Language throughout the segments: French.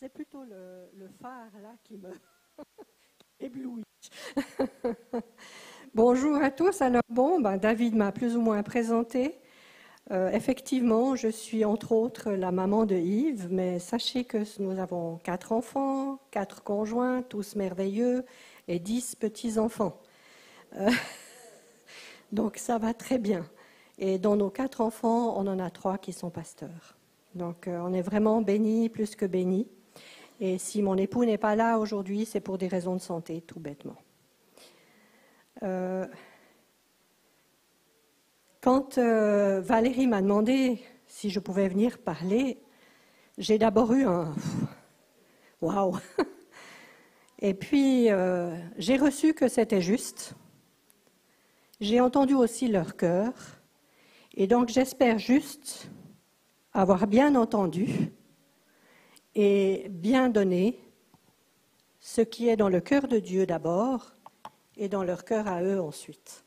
C'est plutôt le phare là qui me éblouit. Bonjour à tous. Alors David m'a plus ou moins présenté. Effectivement, je suis entre autres la maman de Yves, mais sachez que nous avons 4 enfants, 4 conjoints, tous merveilleux, et 10 petits-enfants. Donc ça va très bien. Et dans nos 4 enfants, on en a 3 qui sont pasteurs. Donc on est vraiment bénis, plus que bénis. Et si mon époux n'est pas là aujourd'hui, c'est pour des raisons de santé, tout bêtement. Quand Valérie m'a demandé si je pouvais venir parler, j'ai d'abord eu un « waouh ». Et puis, j'ai reçu que c'était juste. J'ai entendu aussi leur cœur. Et donc, j'espère juste avoir bien entendu et bien donné ce qui est dans le cœur de Dieu d'abord et dans leur cœur à eux ensuite.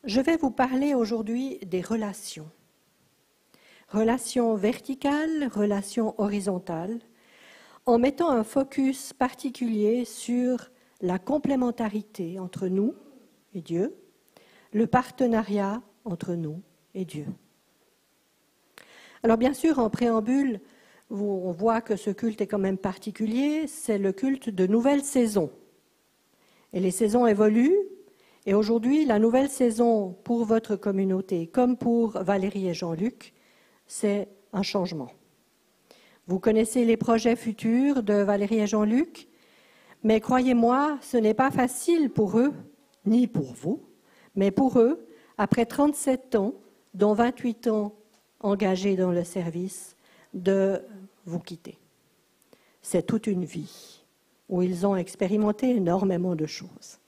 Je vais vous parler aujourd'hui des relations. Relations verticales, relations horizontales, en mettant un focus particulier sur la complémentarité entre nous et Dieu, le partenariat entre nous et Dieu. Alors bien sûr, en préambule, on voit que ce culte est quand même particulier, c'est le culte de nouvelle saison. Et les saisons évoluent, et aujourd'hui, la nouvelle saison pour votre communauté, comme pour Valérie et Jean-Luc, c'est un changement. Vous connaissez les projets futurs de Valérie et Jean-Luc, mais croyez-moi, ce n'est pas facile pour eux, ni pour vous, mais pour eux, après 37 ans, dont 28 ans engagés dans le service, de vous quitter. C'est toute une vie où ils ont expérimenté énormément de choses.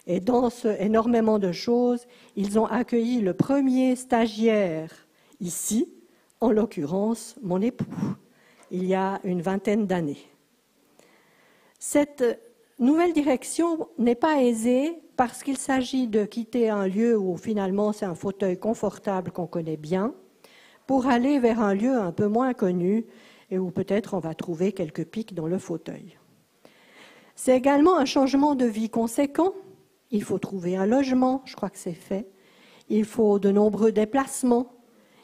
Et dans ce énormément de choses, ils ont accueilli le premier stagiaire ici, en l'occurrence mon époux, il y a une vingtaine d'années. Cette nouvelle direction n'est pas aisée parce qu'il s'agit de quitter un lieu où finalement c'est un fauteuil confortable qu'on connaît bien, pour aller vers un lieu un peu moins connu et où peut-être on va trouver quelques pics dans le fauteuil. C'est également un changement de vie conséquent. Il faut trouver un logement, je crois que c'est fait. Il faut de nombreux déplacements.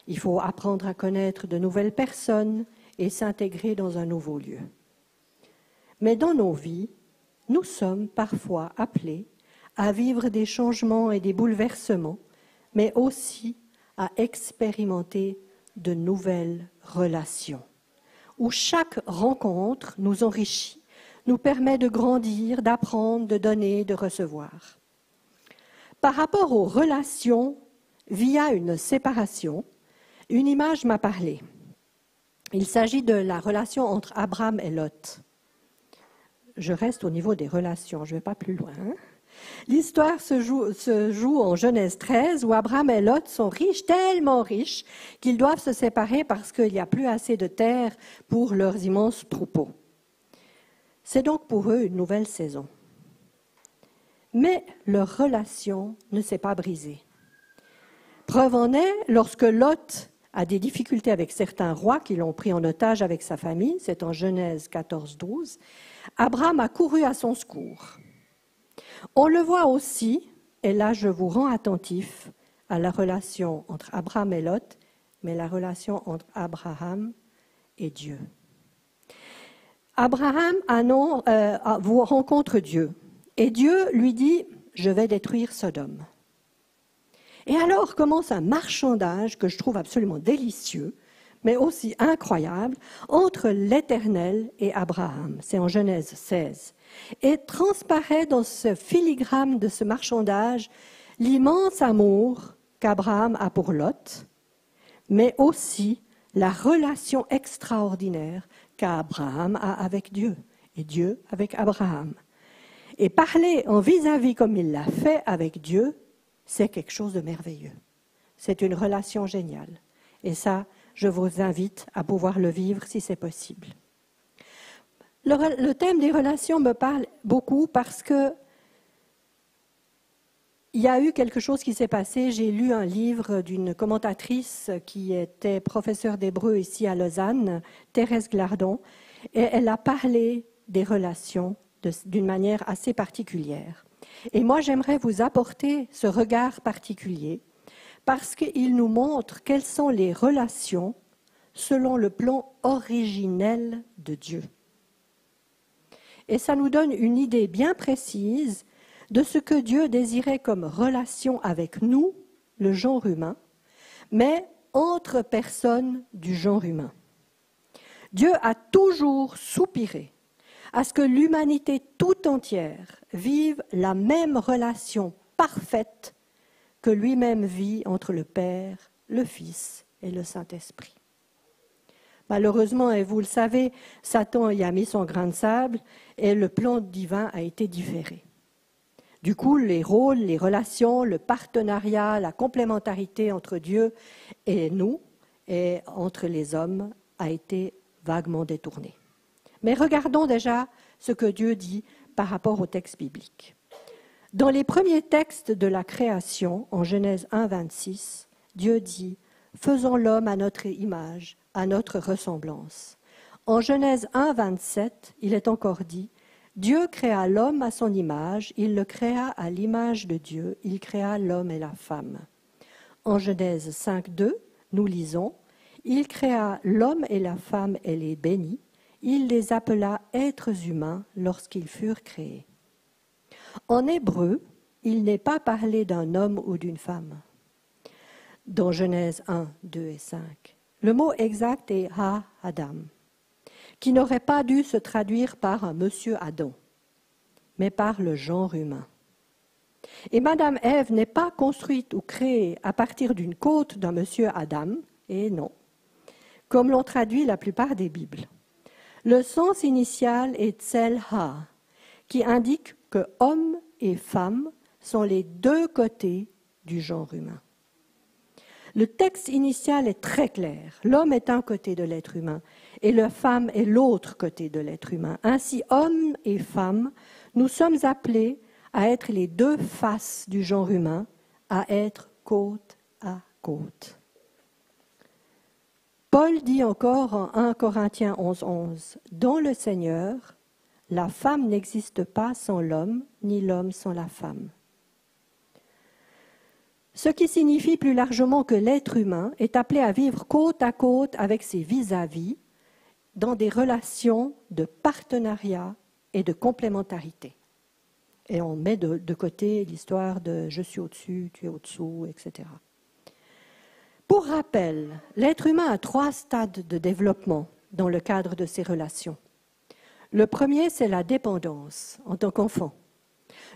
Il faut apprendre à connaître de nouvelles personnes et s'intégrer dans un nouveau lieu. Mais dans nos vies, nous sommes parfois appelés à vivre des changements et des bouleversements, mais aussi à expérimenter de nouvelles relations, où chaque rencontre nous enrichit, nous permet de grandir, d'apprendre, de donner, de recevoir. Par rapport aux relations, via une séparation, une image m'a parlé. Il s'agit de la relation entre Abraham et Lot. Je reste au niveau des relations, je ne vais pas plus loin. L'histoire se joue en Genèse 13, où Abraham et Lot sont riches, tellement riches, qu'ils doivent se séparer parce qu'il n'y a plus assez de terre pour leurs immenses troupeaux. C'est donc pour eux une nouvelle saison. Mais leur relation ne s'est pas brisée. Preuve en est, lorsque Lot a des difficultés avec certains rois qui l'ont pris en otage avec sa famille, c'est en Genèse 14-12, Abraham a couru à son secours. On le voit aussi, et là je vous rends attentif à la relation entre Abraham et Lot, mais la relation entre Abraham et Dieu. Abraham vous rencontre Dieu, et Dieu lui dit « Je vais détruire Sodome ». Et alors commence un marchandage que je trouve absolument délicieux, mais aussi incroyable, entre l'Éternel et Abraham. C'est en Genèse 16. Et transparaît dans ce filigrane de ce marchandage l'immense amour qu'Abraham a pour Lot, mais aussi la relation extraordinaire qu'Abraham a avec Dieu, et Dieu avec Abraham. Et parler en vis-à-vis comme il l'a fait avec Dieu, c'est quelque chose de merveilleux. C'est une relation géniale. Et ça, je vous invite à pouvoir le vivre si c'est possible. Le thème des relations me parle beaucoup parce que il y a eu quelque chose qui s'est passé. J'ai lu un livre d'une commentatrice qui était professeure d'hébreu ici à Lausanne, Thérèse Glardon, et elle a parlé des relations d'une manière assez particulière. Et moi, j'aimerais vous apporter ce regard particulier parce qu'il nous montre quelles sont les relations selon le plan originel de Dieu. Et ça nous donne une idée bien précise de ce que Dieu désirait comme relation avec nous, le genre humain, mais entre personnes du genre humain. Dieu a toujours soupiré à ce que l'humanité tout entière vive la même relation parfaite que lui-même vit entre le Père, le Fils et le Saint-Esprit. Malheureusement, et vous le savez, Satan y a mis son grain de sable et le plan divin a été différé. Du coup, les rôles, les relations, le partenariat, la complémentarité entre Dieu et nous et entre les hommes a été vaguement détourné. Mais regardons déjà ce que Dieu dit par rapport au texte biblique. Dans les premiers textes de la création, en Genèse 1, 26, Dieu dit « Faisons l'homme à notre image, à notre ressemblance ». En Genèse 1, 27, il est encore dit « Dieu créa l'homme à son image, il le créa à l'image de Dieu, il créa l'homme et la femme ». En Genèse 5, 2, nous lisons « Il créa l'homme et la femme et les bénit, il les appela êtres humains lorsqu'ils furent créés ». En hébreu, il n'est pas parlé d'un homme ou d'une femme. Dans Genèse 1, 2 et 5, le mot exact est « ha-adam », qui n'aurait pas dû se traduire par un monsieur Adam, mais par le genre humain. Et Madame Ève n'est pas construite ou créée à partir d'une côte d'un monsieur Adam, et non, comme l'ont traduit la plupart des Bibles. Le sens initial est tsel-ha, qui indique que homme et femme sont les deux côtés du genre humain. Le texte initial est très clair. L'homme est un côté de l'être humain et la femme est l'autre côté de l'être humain. Ainsi, hommes et femmes, nous sommes appelés à être les deux faces du genre humain, à être côte à côte. Paul dit encore en 1 Corinthiens 11, 11, « Dans le Seigneur, la femme n'existe pas sans l'homme, ni l'homme sans la femme. » Ce qui signifie plus largement que l'être humain est appelé à vivre côte à côte avec ses vis-à-vis dans des relations de partenariat et de complémentarité. Et on met de côté l'histoire de « je suis au-dessus, tu es au-dessous », etc. Pour rappel, l'être humain a 3 stades de développement dans le cadre de ses relations. Le premier, c'est la dépendance en tant qu'enfant.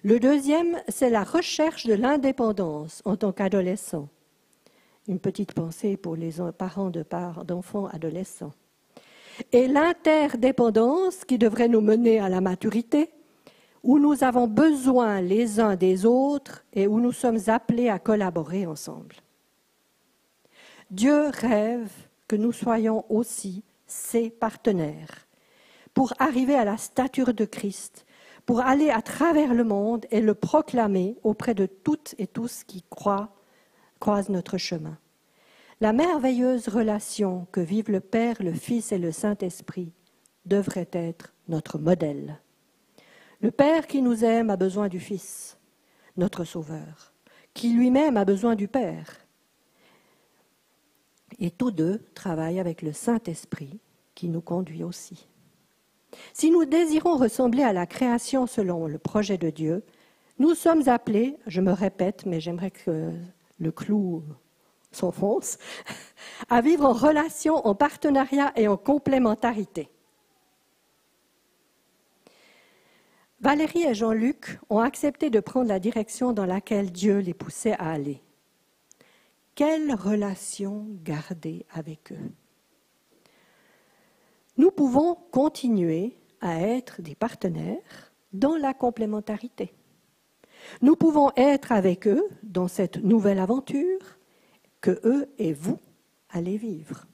Le deuxième, c'est la recherche de l'indépendance en tant qu'adolescent. Une petite pensée pour les parents d'enfants adolescents. Et l'interdépendance qui devrait nous mener à la maturité, où nous avons besoin les uns des autres et où nous sommes appelés à collaborer ensemble. Dieu rêve que nous soyons aussi ses partenaires pour arriver à la stature de Christ, pour aller à travers le monde et le proclamer auprès de toutes et tous qui croisent notre chemin. La merveilleuse relation que vivent le Père, le Fils et le Saint-Esprit devrait être notre modèle. Le Père qui nous aime a besoin du Fils, notre Sauveur, qui lui-même a besoin du Père. Et tous deux travaillent avec le Saint-Esprit qui nous conduit aussi. Si nous désirons ressembler à la création selon le projet de Dieu, nous sommes appelés, je me répète, mais j'aimerais que le clou s'enfonce, à vivre en relation, en partenariat et en complémentarité. Valérie et Jean-Luc ont accepté de prendre la direction dans laquelle Dieu les poussait à aller. Quelle relation garder avec eux? Nous pouvons continuer à être des partenaires dans la complémentarité. Nous pouvons être avec eux dans cette nouvelle aventure que eux et vous allez vivre.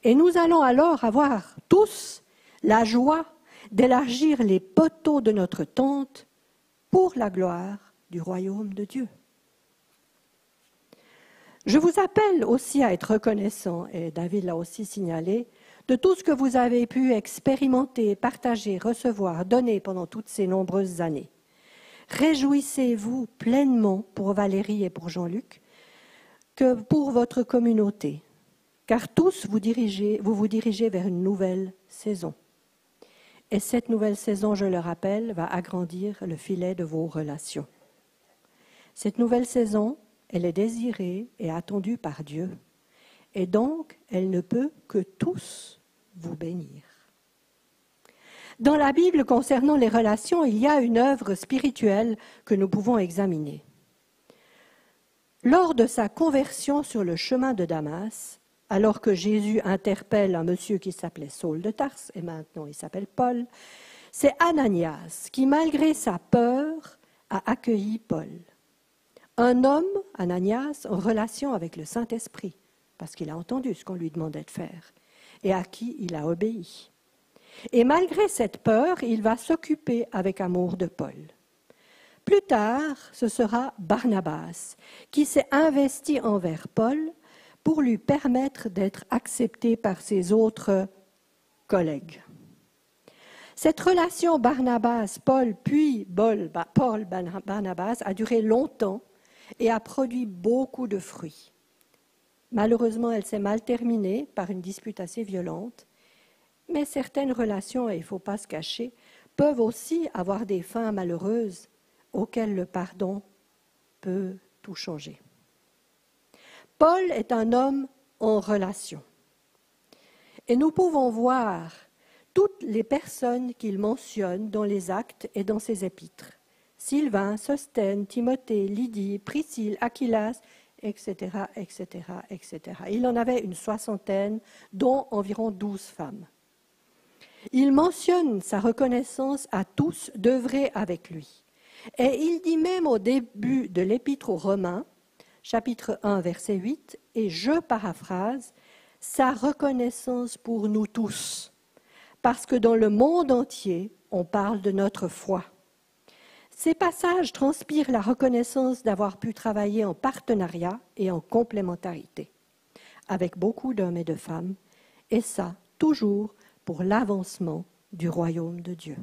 Et nous allons alors avoir tous la joie d'élargir les poteaux de notre tente pour la gloire du royaume de Dieu. Je vous appelle aussi à être reconnaissant, et David l'a aussi signalé, de tout ce que vous avez pu expérimenter, partager, recevoir, donner pendant toutes ces nombreuses années. Réjouissez-vous pleinement pour Valérie et pour Jean-Luc que pour votre communauté, car tous vous vous dirigez vers une nouvelle saison. Et cette nouvelle saison, je le rappelle, va agrandir le filet de vos relations. Cette nouvelle saison, elle est désirée et attendue par Dieu. Et donc, elle ne peut que tous vous bénir. Dans la Bible, concernant les relations, il y a une œuvre spirituelle que nous pouvons examiner. Lors de sa conversion sur le chemin de Damas, alors que Jésus interpelle un monsieur qui s'appelait Saul de Tarse, et maintenant il s'appelle Paul, c'est Ananias qui, malgré sa peur, a accueilli Paul. Un homme, Ananias, en relation avec le Saint-Esprit, parce qu'il a entendu ce qu'on lui demandait de faire, et à qui il a obéi. Et malgré cette peur, il va s'occuper avec amour de Paul. Plus tard, ce sera Barnabas qui s'est investi envers Paul pour lui permettre d'être accepté par ses autres collègues. Cette relation Barnabas-Paul puis Paul-Barnabas a duré longtemps et a produit beaucoup de fruits. Malheureusement, elle s'est mal terminée par une dispute assez violente, mais certaines relations, et il ne faut pas se cacher, peuvent aussi avoir des fins malheureuses auxquelles le pardon peut tout changer. Paul est un homme en relation. Et nous pouvons voir toutes les personnes qu'il mentionne dans les actes et dans ses épîtres. Sylvain, Sosthène, Timothée, Lydie, Priscille, Aquilas, etc., etc., etc. Il en avait une 60aine, dont environ 12 femmes. Il mentionne sa reconnaissance à tous d'œuvrer avec lui. Et il dit même au début de l'Épître aux Romains, chapitre 1, verset 8, et je paraphrase, sa reconnaissance pour nous tous, parce que dans le monde entier, on parle de notre foi. Ces passages transpirent la reconnaissance d'avoir pu travailler en partenariat et en complémentarité, avec beaucoup d'hommes et de femmes, et ça, toujours pour l'avancement du royaume de Dieu.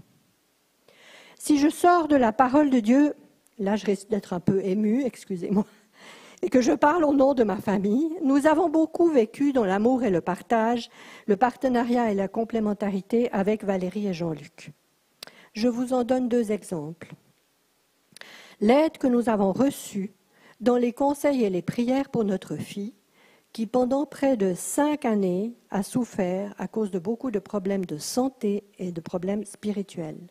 Si je sors de la parole de Dieu, là je risque d'être un peu émue, excusez-moi, et que je parle au nom de ma famille, nous avons beaucoup vécu dans l'amour et le partage, le partenariat et la complémentarité avec Valérie et Jean-Luc. Je vous en donne 2 exemples. L'aide que nous avons reçue dans les conseils et les prières pour notre fille, qui pendant près de 5 années a souffert à cause de beaucoup de problèmes de santé et de problèmes spirituels.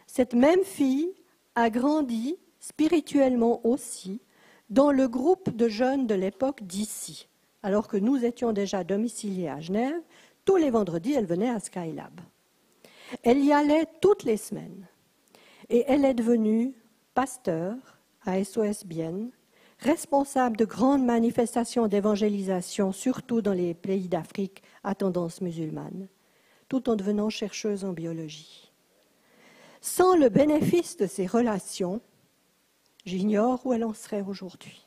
Cette même fille a grandi spirituellement aussi dans le groupe de jeunes de l'époque d'ici. Alors que nous étions déjà domiciliés à Genève, tous les vendredis, elle venait à Skylab. Elle y allait toutes les semaines. Et elle est devenue pasteur à SOS Bienne, responsable de grandes manifestations d'évangélisation, surtout dans les pays d'Afrique à tendance musulmane, tout en devenant chercheuse en biologie. Sans le bénéfice de ces relations, j'ignore où elle en serait aujourd'hui.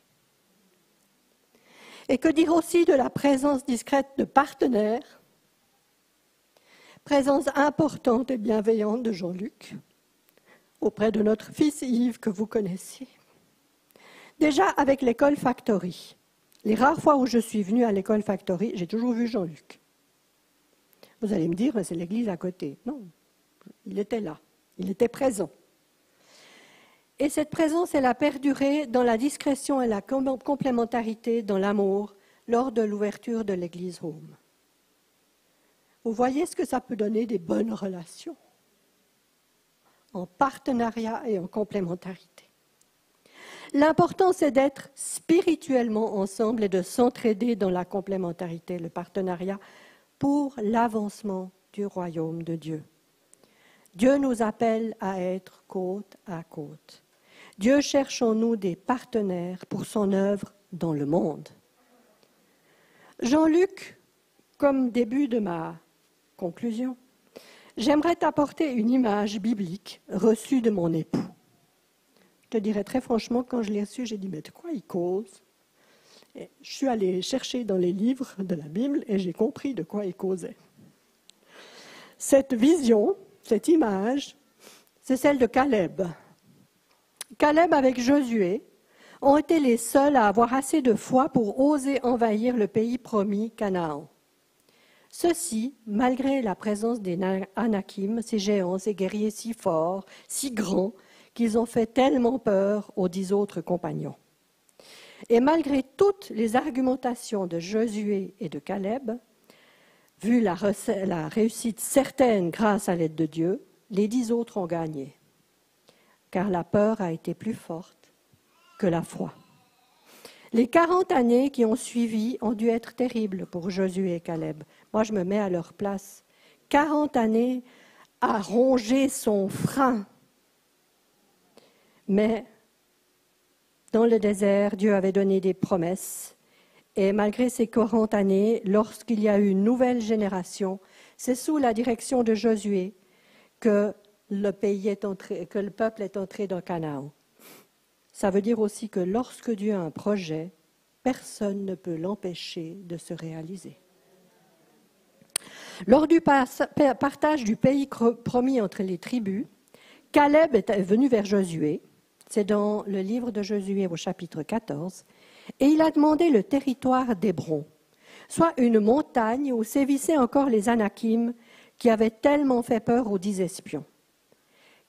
Et que dire aussi de la présence discrète de partenaires, présence importante et bienveillante de Jean-Luc, auprès de notre fils Yves que vous connaissez. Déjà avec l'école Factory, les rares fois où je suis venue à l'école Factory, j'ai toujours vu Jean-Luc. Vous allez me dire, c'est l'église à côté. Non, il était là, il était présent. Et cette présence, elle a perduré dans la discrétion et la complémentarité, dans l'amour, lors de l'ouverture de l'église Home. Vous voyez ce que ça peut donner des bonnes relations, en partenariat et en complémentarité. L'important, c'est d'être spirituellement ensemble et de s'entraider dans la complémentarité, le partenariat, pour l'avancement du royaume de Dieu. Dieu nous appelle à être côte à côte. Dieu cherche en nous des partenaires pour son œuvre dans le monde. Jean-Luc, comme début de ma conclusion, j'aimerais t'apporter une image biblique reçue de mon époux. Je te dirais très franchement, quand je l'ai reçue, j'ai dit, mais de quoi il cause? Et je suis allée chercher dans les livres de la Bible et j'ai compris de quoi il causait. Cette vision, cette image, c'est celle de Caleb. Caleb avec Josué ont été les seuls à avoir assez de foi pour oser envahir le pays promis, Canaan. Ceci, malgré la présence des Anakim, ces géants, ces guerriers si forts, si grands, qu'ils ont fait tellement peur aux 10 autres compagnons. Et malgré toutes les argumentations de Josué et de Caleb, vu la réussite certaine grâce à l'aide de Dieu, les 10 autres ont gagné, car la peur a été plus forte que la foi. Les 40 années qui ont suivi ont dû être terribles pour Josué et Caleb. Moi, je me mets à leur place. 40 années à ronger son frein. Mais dans le désert, Dieu avait donné des promesses. Et malgré ces 40 années, lorsqu'il y a eu une nouvelle génération, c'est sous la direction de Josué que le peuple est entré dans Canaan. Ça veut dire aussi que lorsque Dieu a un projet, personne ne peut l'empêcher de se réaliser. Lors du partage du pays promis entre les tribus, Caleb est venu vers Josué, c'est dans le livre de Josué au chapitre 14, et il a demandé le territoire d'Hébron, soit une montagne où sévissaient encore les Anakim qui avaient tellement fait peur aux 10 espions.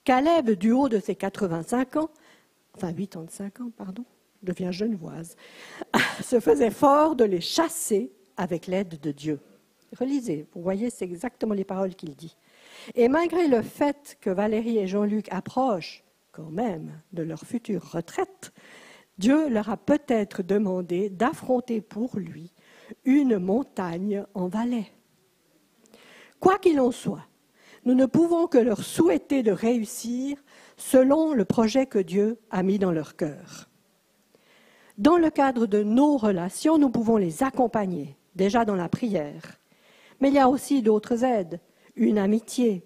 Caleb, du haut de ses 85 ans, 85 ans, je deviens genevoise, se faisait fort de les chasser avec l'aide de Dieu. Relisez, vous voyez, c'est exactement les paroles qu'il dit. Et malgré le fait que Valérie et Jean-Luc approchent quand même de leur future retraite, Dieu leur a peut-être demandé d'affronter pour lui une montagne en Valais. Quoi qu'il en soit, nous ne pouvons que leur souhaiter de réussir selon le projet que Dieu a mis dans leur cœur. Dans le cadre de nos relations, nous pouvons les accompagner, déjà dans la prière. Mais il y a aussi d'autres aides, une amitié,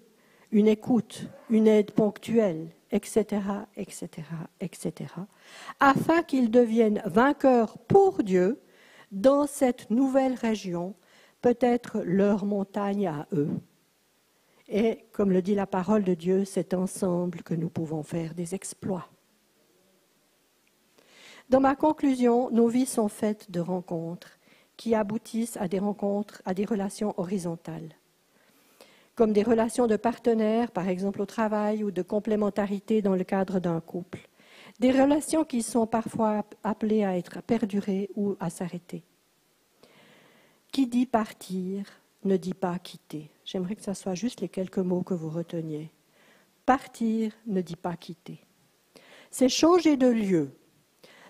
une écoute, une aide ponctuelle, etc., etc., etc., afin qu'ils deviennent vainqueurs pour Dieu dans cette nouvelle région, peut-être leur montagne à eux. Et, comme le dit la parole de Dieu, c'est ensemble que nous pouvons faire des exploits. Dans ma conclusion, nos vies sont faites de rencontres qui aboutissent à des rencontres, à des relations horizontales, comme des relations de partenaires, par exemple au travail, ou de complémentarité dans le cadre d'un couple. Des relations qui sont parfois appelées à être perdurées ou à s'arrêter. Qui dit partir ne dit pas quitter. J'aimerais que ce soit juste les quelques mots que vous reteniez. Partir ne dit pas quitter. C'est changer de lieu,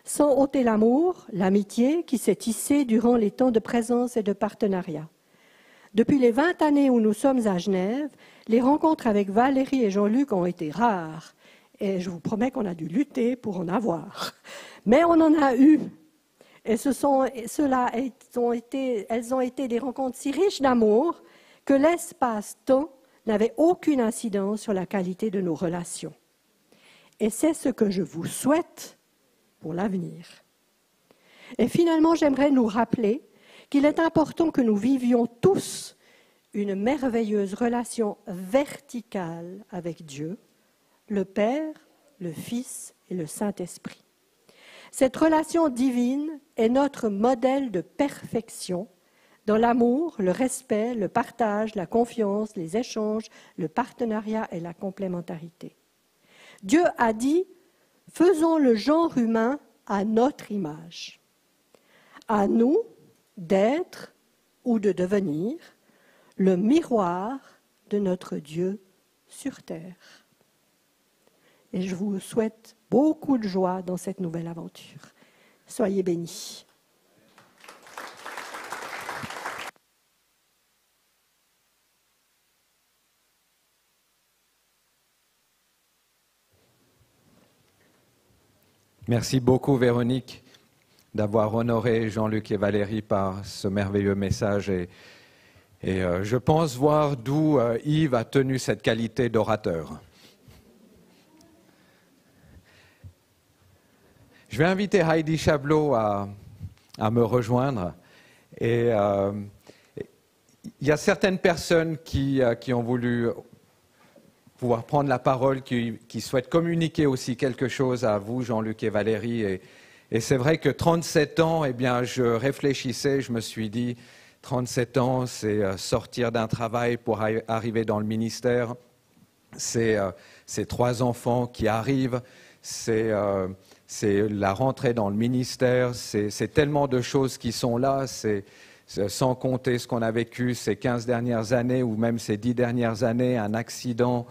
sans ôter l'amour, l'amitié qui s'est tissée durant les temps de présence et de partenariat. Depuis les 20 années où nous sommes à Genève, les rencontres avec Valérie et Jean-Luc ont été rares. Et je vous promets qu'on a dû lutter pour en avoir. Mais on en a eu. Et elles ont été des rencontres si riches d'amour que l'espace-temps n'avait aucune incidence sur la qualité de nos relations. Et c'est ce que je vous souhaite pour l'avenir. Et finalement, j'aimerais nous rappeler qu'il est important que nous vivions tous une merveilleuse relation verticale avec Dieu, le Père, le Fils et le Saint-Esprit. Cette relation divine est notre modèle de perfection dans l'amour, le respect, le partage, la confiance, les échanges, le partenariat et la complémentarité. Dieu a dit « Faisons le genre humain à notre image ». À nous d'être ou de devenir le miroir de notre Dieu sur terre. Et je vous souhaite beaucoup de joie dans cette nouvelle aventure. Soyez bénis. Merci beaucoup, Véronique, d'avoir honoré Jean-Luc et Valérie par ce merveilleux message. Et je pense voir d'où Yves a tenu cette qualité d'orateur. Je vais inviter Heidi Chablot à à me rejoindre. Et il y a certaines personnes qui ont voulu pouvoir prendre la parole, qui souhaitent communiquer aussi quelque chose à vous, Jean-Luc et Valérie. Et c'est vrai que 37 ans, eh bien, je réfléchissais, je me suis dit, 37 ans, c'est sortir d'un travail pour arriver dans le ministère. C'est 3 enfants qui arrivent, c'est la rentrée dans le ministère, c'est tellement de choses qui sont là, sans compter ce qu'on a vécu ces 15 dernières années ou même ces 10 dernières années, un accident,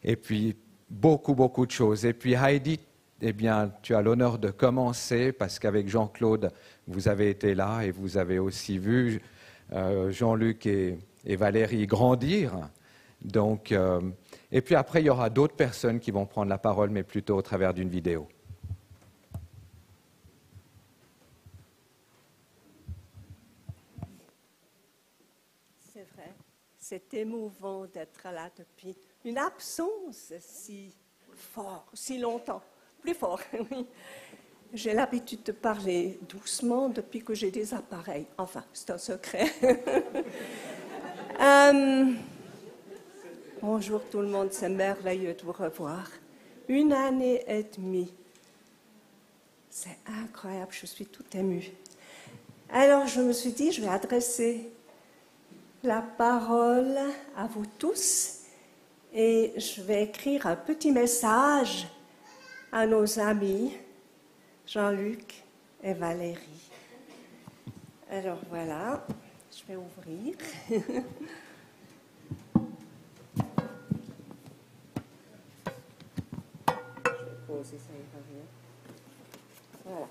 et puis beaucoup, beaucoup de choses. Et puis Heidi, eh bien, tu as l'honneur de commencer parce qu'avec Jean-Claude, vous avez été là et vous avez aussi vu Jean-Luc et Valérie grandir. Donc, et puis après, il y aura d'autres personnes qui vont prendre la parole, mais plutôt au travers d'une vidéo. C'est vrai, c'est émouvant d'être là depuis une absence si fort, si longtemps, plus fort, oui. J'ai l'habitude de parler doucement depuis que j'ai des appareils. Enfin, c'est un secret. Bonjour tout le monde, c'est merveilleux de vous revoir. 1 année et demie. C'est incroyable, je suis toute émue. Alors je me suis dit, je vais adresser la parole à vous tous et je vais écrire un petit message à nos amis Jean-Luc et Valérie. Alors voilà, je vais ouvrir. Si ça ira bien. Voilà.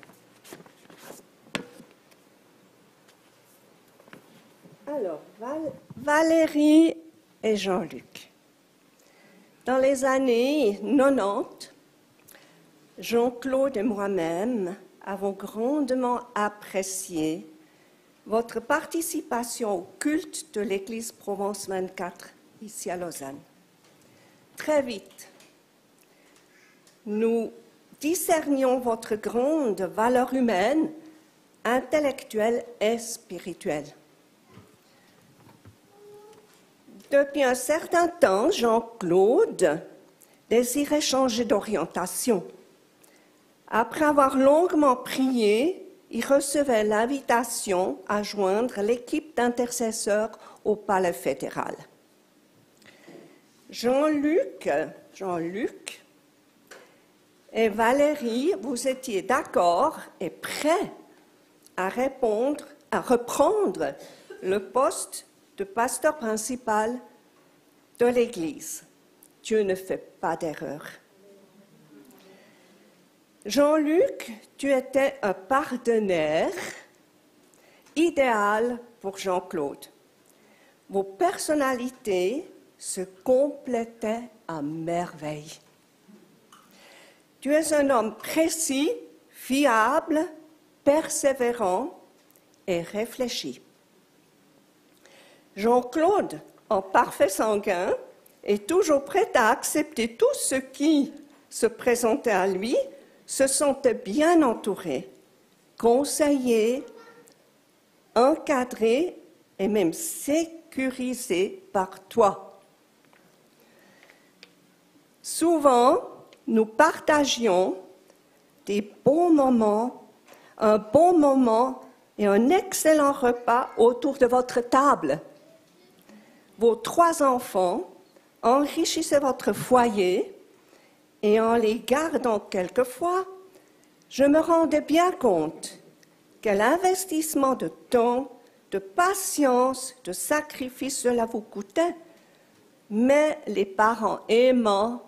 Alors, Valérie et Jean-Luc. Dans les années 90, Jean-Claude et moi-même avons grandement apprécié votre participation au culte de l'Église Provence 24, ici à Lausanne. Très vite, nous discernions votre grande valeur humaine, intellectuelle et spirituelle. Depuis un certain temps, Jean-Claude désirait changer d'orientation. Après avoir longuement prié, il recevait l'invitation à joindre l'équipe d'intercesseurs au Palais fédéral. Jean-Luc et Valérie, vous étiez d'accord et prêts à reprendre le poste de pasteur principal de l'Église. Dieu ne fait pas d'erreur. Jean-Luc, tu étais un partenaire idéal pour Jean-Claude. Vos personnalités se complétaient à merveille. Tu es un homme précis, fiable, persévérant et réfléchi. Jean-Claude, en parfait sanguin, est toujours prêt à accepter tout ce qui se présentait à lui, se sentait bien entouré, conseillé, encadré et même sécurisé par toi. Souvent, nous partagions des bons moments, un bon moment et un excellent repas autour de votre table. Vos 3 enfants enrichissaient votre foyer et en les gardant quelquefois, je me rendais bien compte que l'investissement de temps, de patience, de sacrifice, cela vous coûtait, mais les parents aimants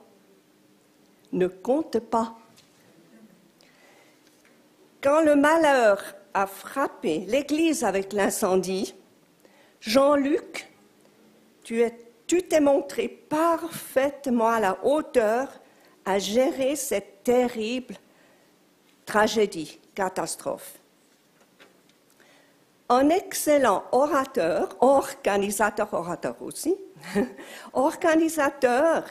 ne comptent pas. Quand le malheur a frappé l'Église avec l'incendie, Jean-Luc, tu t'es montré parfaitement à la hauteur à gérer cette terrible tragédie, catastrophe. Un excellent orateur, organisateur aussi, organisateur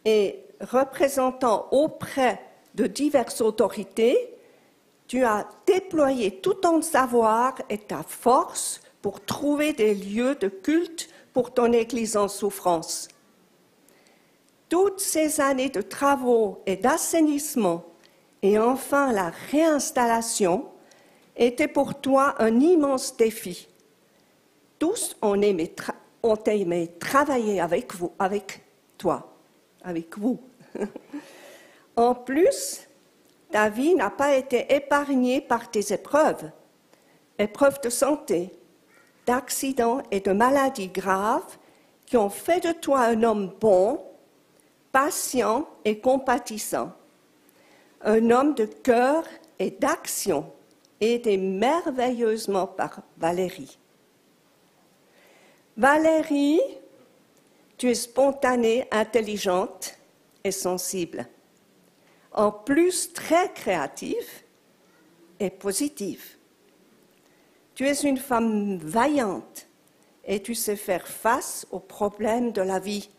et représentant auprès de diverses autorités, Tu as déployé tout ton savoir et ta force pour trouver des lieux de culte pour ton Église en souffrance. Toutes ces années de travaux et d'assainissement et enfin la réinstallation étaient pour toi un immense défi. Tous ont aimé travailler avec vous. En plus, ta vie n'a pas été épargnée par tes épreuves de santé, d'accidents et de maladies graves qui ont fait de toi un homme bon, patient et compatissant, un homme de cœur et d'action, aidé merveilleusement par Valérie. Valérie, tu es spontanée, intelligente et sensible. En plus, très créative et positive. Tu es une femme vaillante et tu sais faire face aux problèmes de la vie.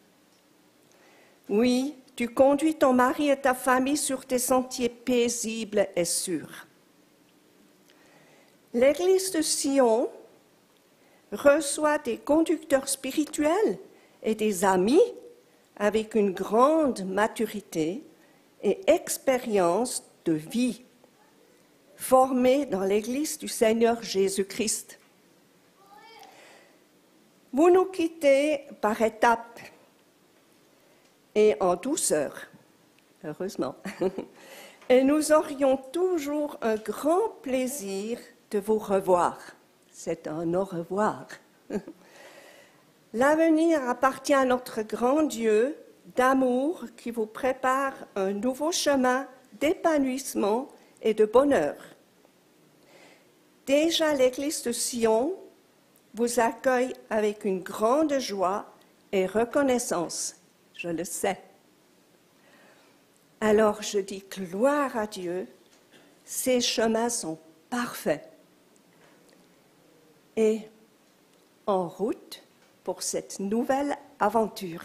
Oui, tu conduis ton mari et ta famille sur des sentiers paisibles et sûrs. L'Église de Sion reçoit des conducteurs spirituels et des amis avec une grande maturité et expérience de vie, formés dans l'Église du Seigneur Jésus-Christ. Vous nous quittez par étapes et en douceur, heureusement. Et nous aurions toujours un grand plaisir de vous revoir. C'est un au revoir. L'avenir appartient à notre grand Dieu d'amour qui vous prépare un nouveau chemin d'épanouissement et de bonheur. Déjà, l'Église de Sion vous accueille avec une grande joie et reconnaissance, je le sais. Alors je dis gloire à Dieu, ces chemins sont parfaits. Et en route pour cette nouvelle aventure.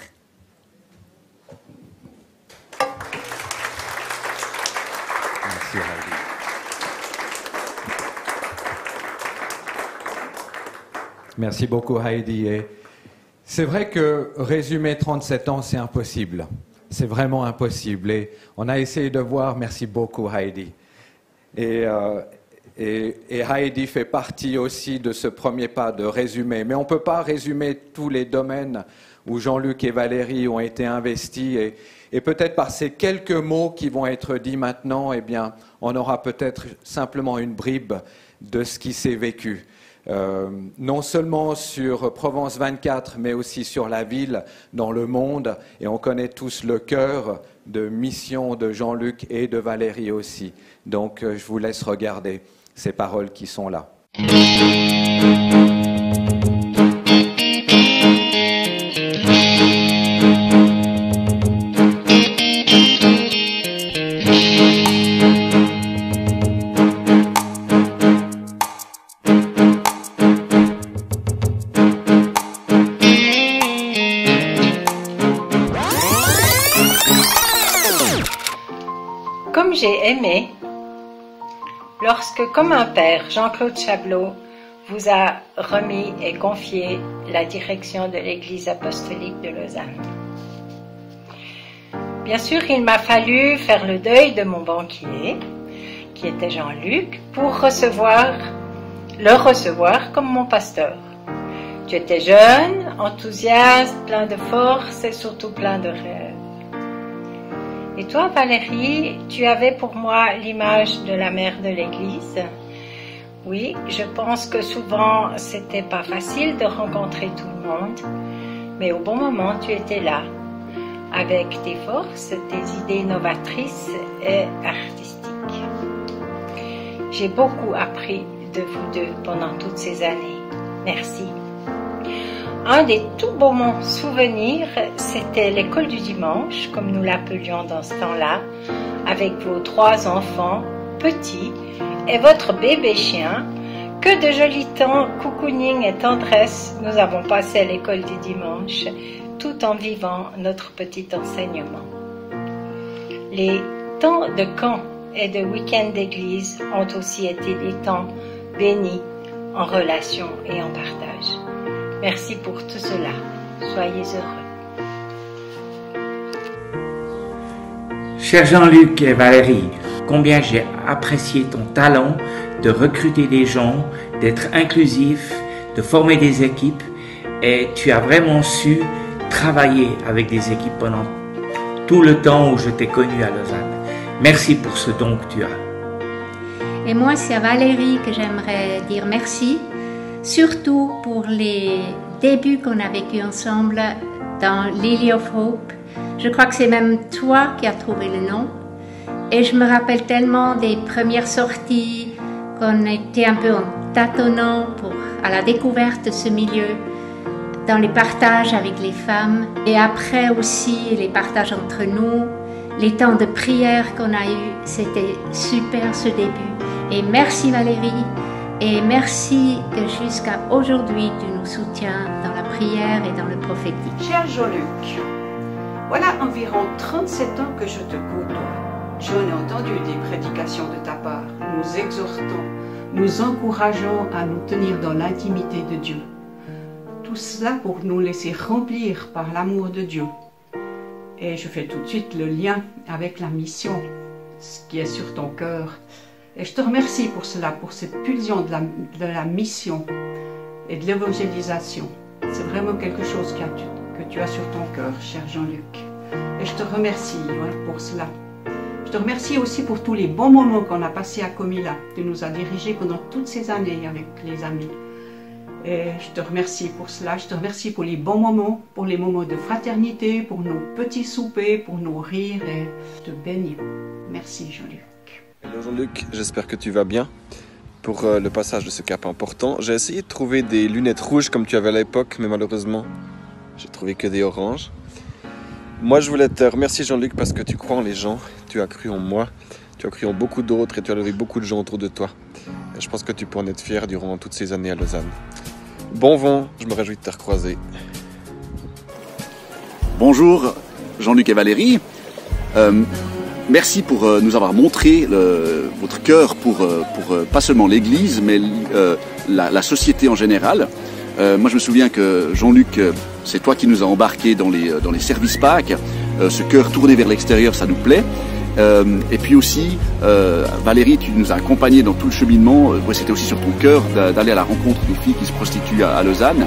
Merci Heidi. Merci beaucoup Heidi. Et c'est vrai que résumer 37 ans, c'est impossible. C'est vraiment impossible. Et on a essayé de voir, merci beaucoup Heidi. Et Heidi fait partie aussi de ce premier pas de résumer. Mais on ne peut pas résumer tous les domaines où Jean-Luc et Valérie ont été investis. Et peut-être par ces quelques mots qui vont être dits maintenant, eh bien, on aura peut-être simplement une bribe de ce qui s'est vécu. Non seulement sur Provence 24, mais aussi sur la ville, dans le monde. Et on connaît tous le cœur de mission de Jean-Luc et de Valérie aussi. Donc, je vous laisse regarder ces paroles qui sont là. Comme j'ai aimé, lorsque, comme un père, Jean-Claude Chablot vous a remis et confié la direction de l'Église apostolique de Lausanne. Bien sûr, il m'a fallu faire le deuil de mon banquier, qui était Jean-Luc, pour le recevoir comme mon pasteur. Tu étais jeune, enthousiaste, plein de force et surtout plein de rêves. Et toi, Valérie, tu avais pour moi l'image de la mère de l'Église. Oui, je pense que souvent, c'était pas facile de rencontrer tout le monde, mais au bon moment, tu étais là, avec tes forces, tes idées novatrices et artistiques. J'ai beaucoup appris de vous deux pendant toutes ces années. Merci. Un des tout beaux souvenirs, c'était l'école du dimanche, comme nous l'appelions dans ce temps-là, avec vos 3 enfants petits et votre bébé chien. Que de jolis temps, cocooning et tendresse nous avons passé à l'école du dimanche, tout en vivant notre petit enseignement. Les temps de camp et de week-end d'église ont aussi été des temps bénis en relation et en partage. Merci pour tout cela. Soyez heureux. Cher Jean-Luc et Valérie, combien j'ai apprécié ton talent de recruter des gens, d'être inclusif, de former des équipes, et tu as vraiment su travailler avec des équipes pendant tout le temps où je t'ai connu à Lausanne. Merci pour ce don que tu as. Et moi, c'est à Valérie que j'aimerais dire merci, surtout pour les débuts qu'on a vécu ensemble dans Lily of Hope. Je crois que c'est même toi qui as trouvé le nom. Et je me rappelle tellement des premières sorties qu'on était un peu en tâtonnant à la découverte de ce milieu, dans les partages avec les femmes, et après aussi les partages entre nous, les temps de prière qu'on a eus. C'était super ce début. Et merci Valérie, et merci que jusqu'à aujourd'hui tu nous soutiens dans la prière et dans le prophétique. Cher Jean-Luc, voilà environ 37 ans que je te côtoie. J'en ai entendu des prédications de ta part. Nous exhortons, nous encourageons à nous tenir dans l'intimité de Dieu. Tout cela pour nous laisser remplir par l'amour de Dieu. Et je fais tout de suite le lien avec la mission, ce qui est sur ton cœur. Et je te remercie pour cela, pour cette pulsion de la mission et de l'évangélisation. C'est vraiment quelque chose que tu as sur ton cœur, cher Jean-Luc. Et je te remercie pour cela. Je te remercie aussi pour tous les bons moments qu'on a passés à Comilla. Tu nous as dirigés pendant toutes ces années avec les amis. Et je te remercie pour cela. Je te remercie pour les bons moments, pour les moments de fraternité, pour nos petits soupers, pour nos rires. Et je te bénis. Merci, Jean-Luc. Hello Jean-Luc, j'espère que tu vas bien. Pour le passage de ce cap important, j'ai essayé de trouver des lunettes rouges comme tu avais à l'époque, mais malheureusement, j'ai trouvé que des oranges. Moi, je voulais te remercier Jean-Luc parce que tu crois en les gens, tu as cru en moi, tu as cru en beaucoup d'autres et tu as levé beaucoup de gens autour de toi. Et je pense que tu peux en être fier durant toutes ces années à Lausanne. Bon vent, je me réjouis de te recroiser. Bonjour Jean-Luc et Valérie. Merci pour nous avoir montré votre cœur pour pas seulement l'Église, mais la société en général. Moi, je me souviens que Jean-Luc, c'est toi qui nous as embarqués dans les service packs. Ce cœur tourné vers l'extérieur, ça nous plaît. Et puis aussi, Valérie, tu nous as accompagnés dans tout le cheminement. C'était aussi sur ton cœur d'aller à la rencontre des filles qui se prostituent à Lausanne.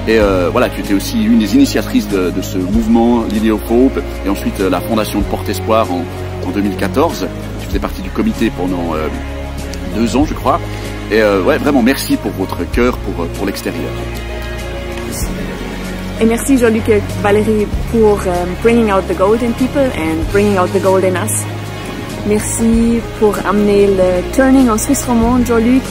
Et voilà, tu étais aussi une des initiatrices de ce mouvement Lily of Hope, et ensuite la fondation de Porte Espoir en 2014. Tu faisais partie du comité pendant 2 ans, je crois. Et ouais, vraiment merci pour votre cœur pour l'extérieur. Et merci Jean-Luc et Valérie pour bringing out the gold in people and bringing out the gold in us. Merci pour amener le turning en Suisse romande, Jean-Luc,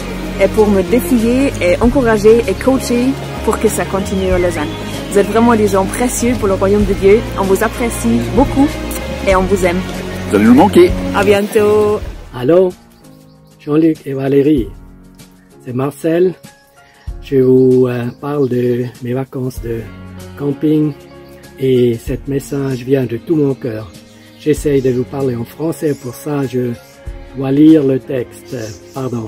et pour me défier et encourager et coacher pour que ça continue à Lausanne. Vous êtes vraiment des gens précieux pour le royaume de Dieu. On vous apprécie beaucoup et on vous aime. Vous allez nous manquer. À bientôt. Allô, Jean-Luc et Valérie, c'est Marcel. Je vous parle de mes vacances de camping et cet message vient de tout mon cœur. J'essaye de vous parler en français, pour ça je dois lire le texte. Pardon.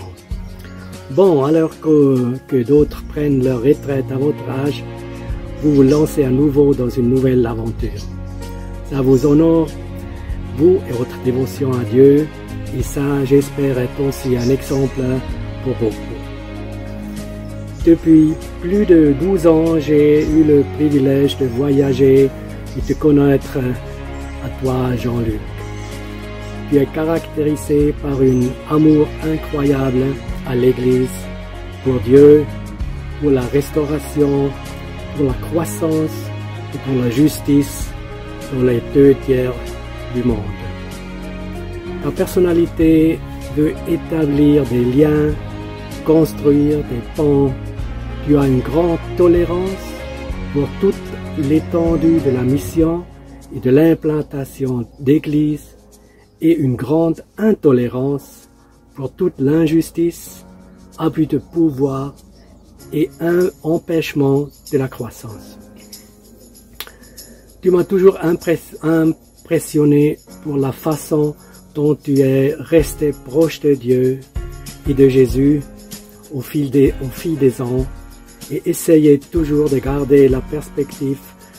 Bon, alors que d'autres prennent leur retraite à votre âge, vous vous lancez à nouveau dans une nouvelle aventure. Ça vous honore, vous et votre dévotion à Dieu, et ça, j'espère, est aussi un exemple pour beaucoup. Depuis plus de 12 ans, j'ai eu le privilège de voyager et de connaître à toi, Jean-Luc. Tu es caractérisé par un amour incroyable à l'Église, pour Dieu, pour la restauration, pour la croissance et pour la justice dans les 2 tiers du monde. Ta personnalité veut établir des liens, construire des ponts. Tu as une grande tolérance pour toute l'étendue de la mission et de l'implantation d'églises et une grande intolérance pour toute l'injustice, abus de pouvoir et un empêchement de la croissance. Tu m'as toujours impressionné pour la façon dont tu es resté proche de Dieu et de Jésus au fil des ans et essayez toujours de garder la perspective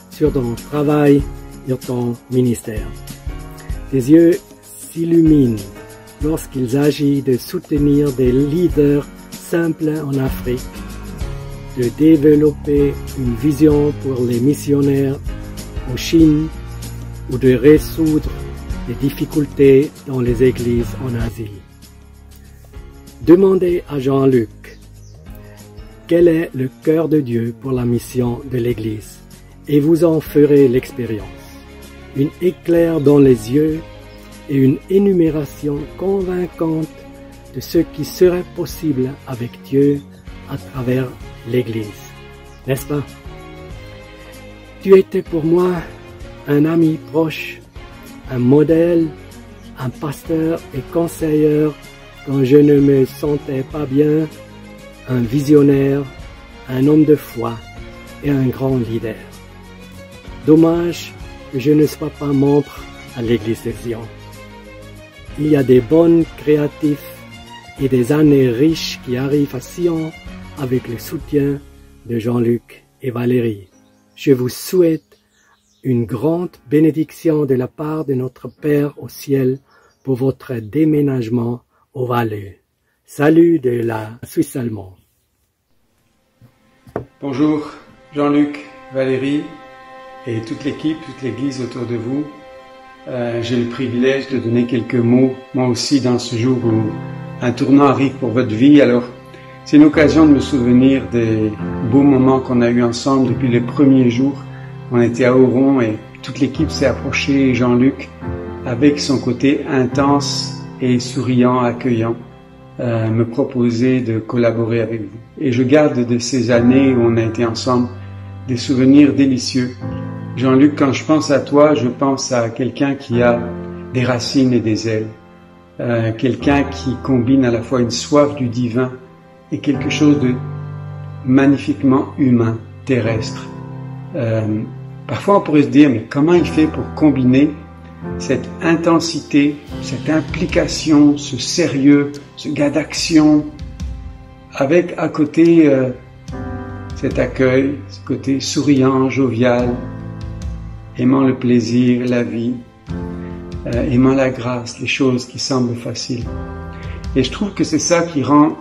sur ton travail et ton ministère. Tes yeux s'illuminent lorsqu'il s'agit de soutenir des leaders simples en Afrique, de développer une vision pour les missionnaires en Chine ou de résoudre les difficultés dans les églises en Asie. Demandez à Jean-Luc quel est le cœur de Dieu pour la mission de l'Église et vous en ferez l'expérience. Une éclair dans les yeux et une énumération convaincante de ce qui serait possible avec Dieu à travers l'Église. N'est-ce pas? Tu étais pour moi un ami proche, un modèle, un pasteur et conseiller quand je ne me sentais pas bien, un visionnaire, un homme de foi et un grand leader. Dommage que je ne sois pas membre à l'Église de Sion. Il y a des bonnes créatifs et des années riches qui arrivent à Sion avec le soutien de Jean-Luc et Valérie. Je vous souhaite une grande bénédiction de la part de notre Père au ciel pour votre déménagement au Valais. Salut de la Suisse allemande. Bonjour Jean-Luc, Valérie et toute l'équipe, toute l'église autour de vous. J'ai le privilège de donner quelques mots, moi aussi, dans ce jour où un tournant arrive pour votre vie. Alors, c'est une occasion de me souvenir des beaux moments qu'on a eus ensemble depuis les premiers jours. On était à Oron et toute l'équipe s'est approchée, Jean-Luc, avec son côté intense et souriant, accueillant, me proposer de collaborer avec vous. Et je garde de ces années où on a été ensemble des souvenirs délicieux. Jean-Luc, quand je pense à toi, je pense à quelqu'un qui a des racines et des ailes. Quelqu'un qui combine à la fois une soif du divin et quelque chose de magnifiquement humain, terrestre. Parfois on pourrait se dire, mais comment il fait pour combiner cette intensité, cette implication, ce sérieux, ce gars d'action, avec à côté cet accueil, ce côté souriant, jovial, aimant le plaisir, la vie, aimant la grâce, les choses qui semblent faciles. Et je trouve que c'est ça qui rend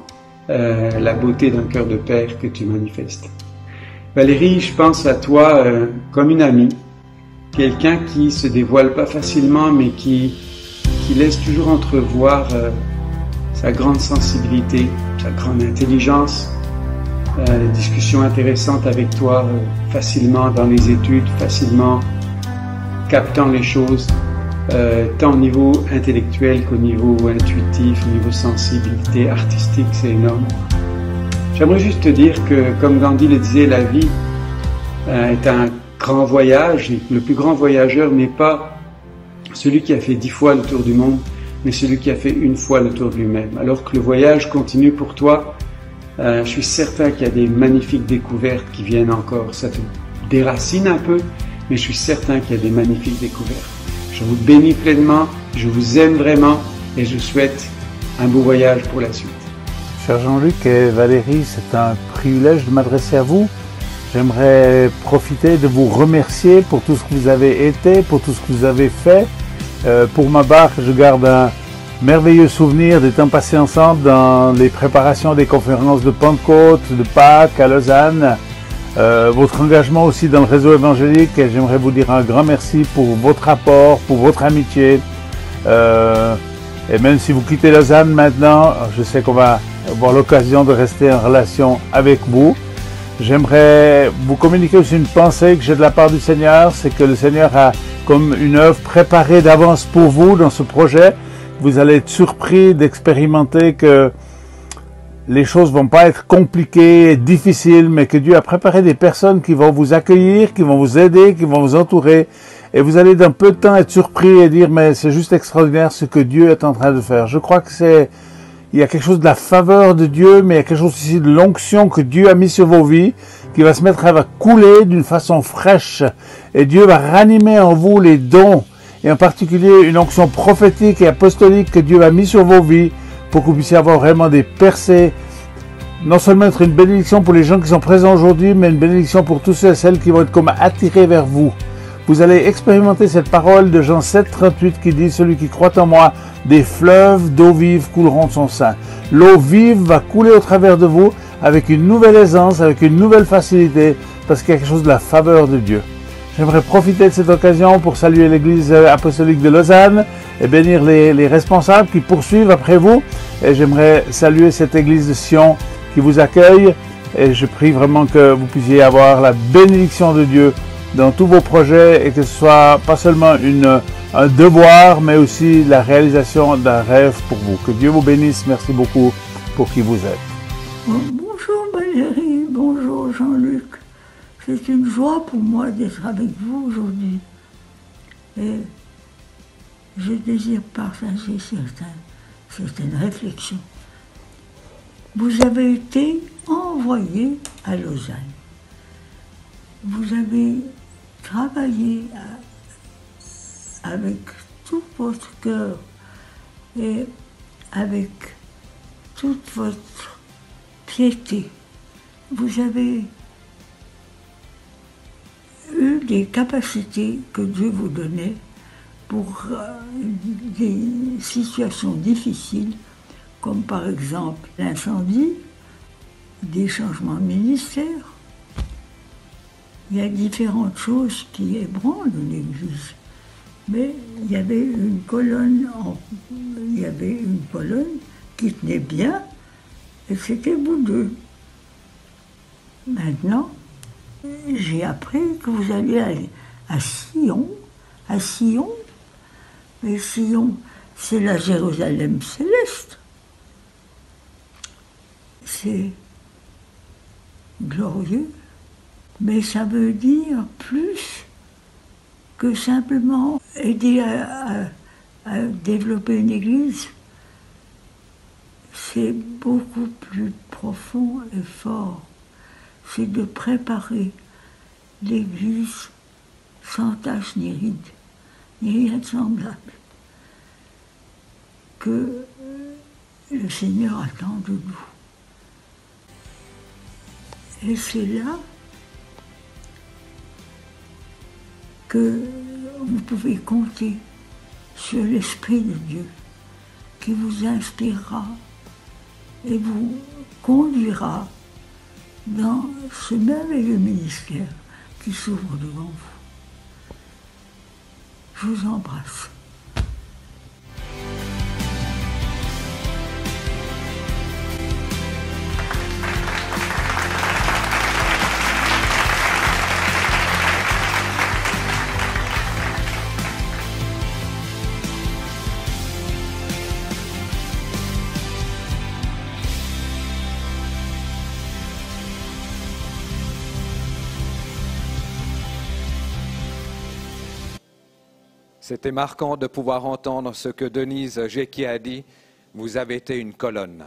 la beauté d'un cœur de père que tu manifestes. Valérie, je pense à toi comme une amie, quelqu'un qui se dévoile pas facilement, mais qui laisse toujours entrevoir sa grande sensibilité, sa grande intelligence, des discussions intéressantes avec toi, facilement dans les études, facilement captant les choses, tant au niveau intellectuel qu'au niveau intuitif, au niveau sensibilité artistique, c'est énorme. J'aimerais juste te dire que, comme Gandhi le disait, la vie est un grand voyage, et le plus grand voyageur n'est pas celui qui a fait 10 fois le tour du monde, mais celui qui a fait une fois le tour de lui-même. Alors que le voyage continue pour toi, je suis certain qu'il y a des magnifiques découvertes qui viennent encore. Ça te déracine un peu, mais je suis certain qu'il y a des magnifiques découvertes. Je vous bénis pleinement, je vous aime vraiment et je souhaite un beau voyage pour la suite. Cher Jean-Luc et Valérie, c'est un privilège de m'adresser à vous. J'aimerais profiter de vous remercier pour tout ce que vous avez été, pour tout ce que vous avez fait. Pour ma part, je garde un merveilleux souvenir des temps passés ensemble dans les préparations des conférences de Pentecôte, de Pâques à Lausanne. Votre engagement aussi dans le réseau évangélique, et j'aimerais vous dire un grand merci pour votre apport, pour votre amitié. Et même si vous quittez Lausanne maintenant, je sais qu'on va avoir l'occasion de rester en relation avec vous. J'aimerais vous communiquer aussi une pensée que j'ai de la part du Seigneur, c'est que le Seigneur a comme une œuvre préparée d'avance pour vous dans ce projet. Vous allez être surpris d'expérimenter que les choses vont pas être compliquées et difficiles, mais que Dieu a préparé des personnes qui vont vous accueillir, qui vont vous aider, qui vont vous entourer. Et vous allez d'un peu de temps être surpris et dire, mais c'est juste extraordinaire ce que Dieu est en train de faire. Je crois que il y a quelque chose de la faveur de Dieu, mais il y a quelque chose aussi de l'onction que Dieu a mis sur vos vies, qui va se mettre à couler d'une façon fraîche. Et Dieu va ranimer en vous les dons et en particulier une onction prophétique et apostolique que Dieu a mis sur vos vies pour que vous puissiez avoir vraiment des percées, non seulement être une bénédiction pour les gens qui sont présents aujourd'hui, mais une bénédiction pour tous ceux et celles qui vont être comme attirés vers vous. Vous allez expérimenter cette parole de Jean 7, 38 qui dit « Celui qui croit en moi, des fleuves d'eau vive couleront de son sein. » L'eau vive va couler au travers de vous avec une nouvelle aisance, avec une nouvelle facilité, parce qu'il y a quelque chose de la faveur de Dieu. J'aimerais profiter de cette occasion pour saluer l'Église apostolique de Lausanne et bénir les responsables qui poursuivent après vous. Et j'aimerais saluer cette Église de Sion qui vous accueille. Et je prie vraiment que vous puissiez avoir la bénédiction de Dieu dans tous vos projets et que ce soit pas seulement un devoir, mais aussi la réalisation d'un rêve pour vous. Que Dieu vous bénisse. Merci beaucoup pour qui vous êtes. Bonjour Valérie, bonjour Jean-Luc. C'est une joie pour moi d'être avec vous aujourd'hui. Et je désire partager certaines réflexions. Vous avez été envoyé à Lausanne. Vous avez travaillé avec tout votre cœur et avec toute votre piété. Vous avez eu des capacités que Dieu vous donnait pour des situations difficiles, comme par exemple l'incendie, des changements de ministère. Il y a différentes choses qui ébranlent l'Église. Mais il y avait une colonne qui tenait bien, et c'était vous deux. Maintenant, j'ai appris que vous alliez aller à Sion. À Sion, mais Sion, c'est la Jérusalem céleste. C'est glorieux, mais ça veut dire plus que simplement aider à développer une église. C'est beaucoup plus profond et fort. C'est de préparer l'église sans tache ni ride, ni rien de semblable, que le Seigneur attend de nous. Et c'est là que vous pouvez compter sur l'Esprit de Dieu qui vous inspirera et vous conduira dans ce merveilleux ministère qui s'ouvre devant vous. Je vous embrasse. C'était marquant de pouvoir entendre ce que Denise Géquier a dit. Vous avez été une colonne.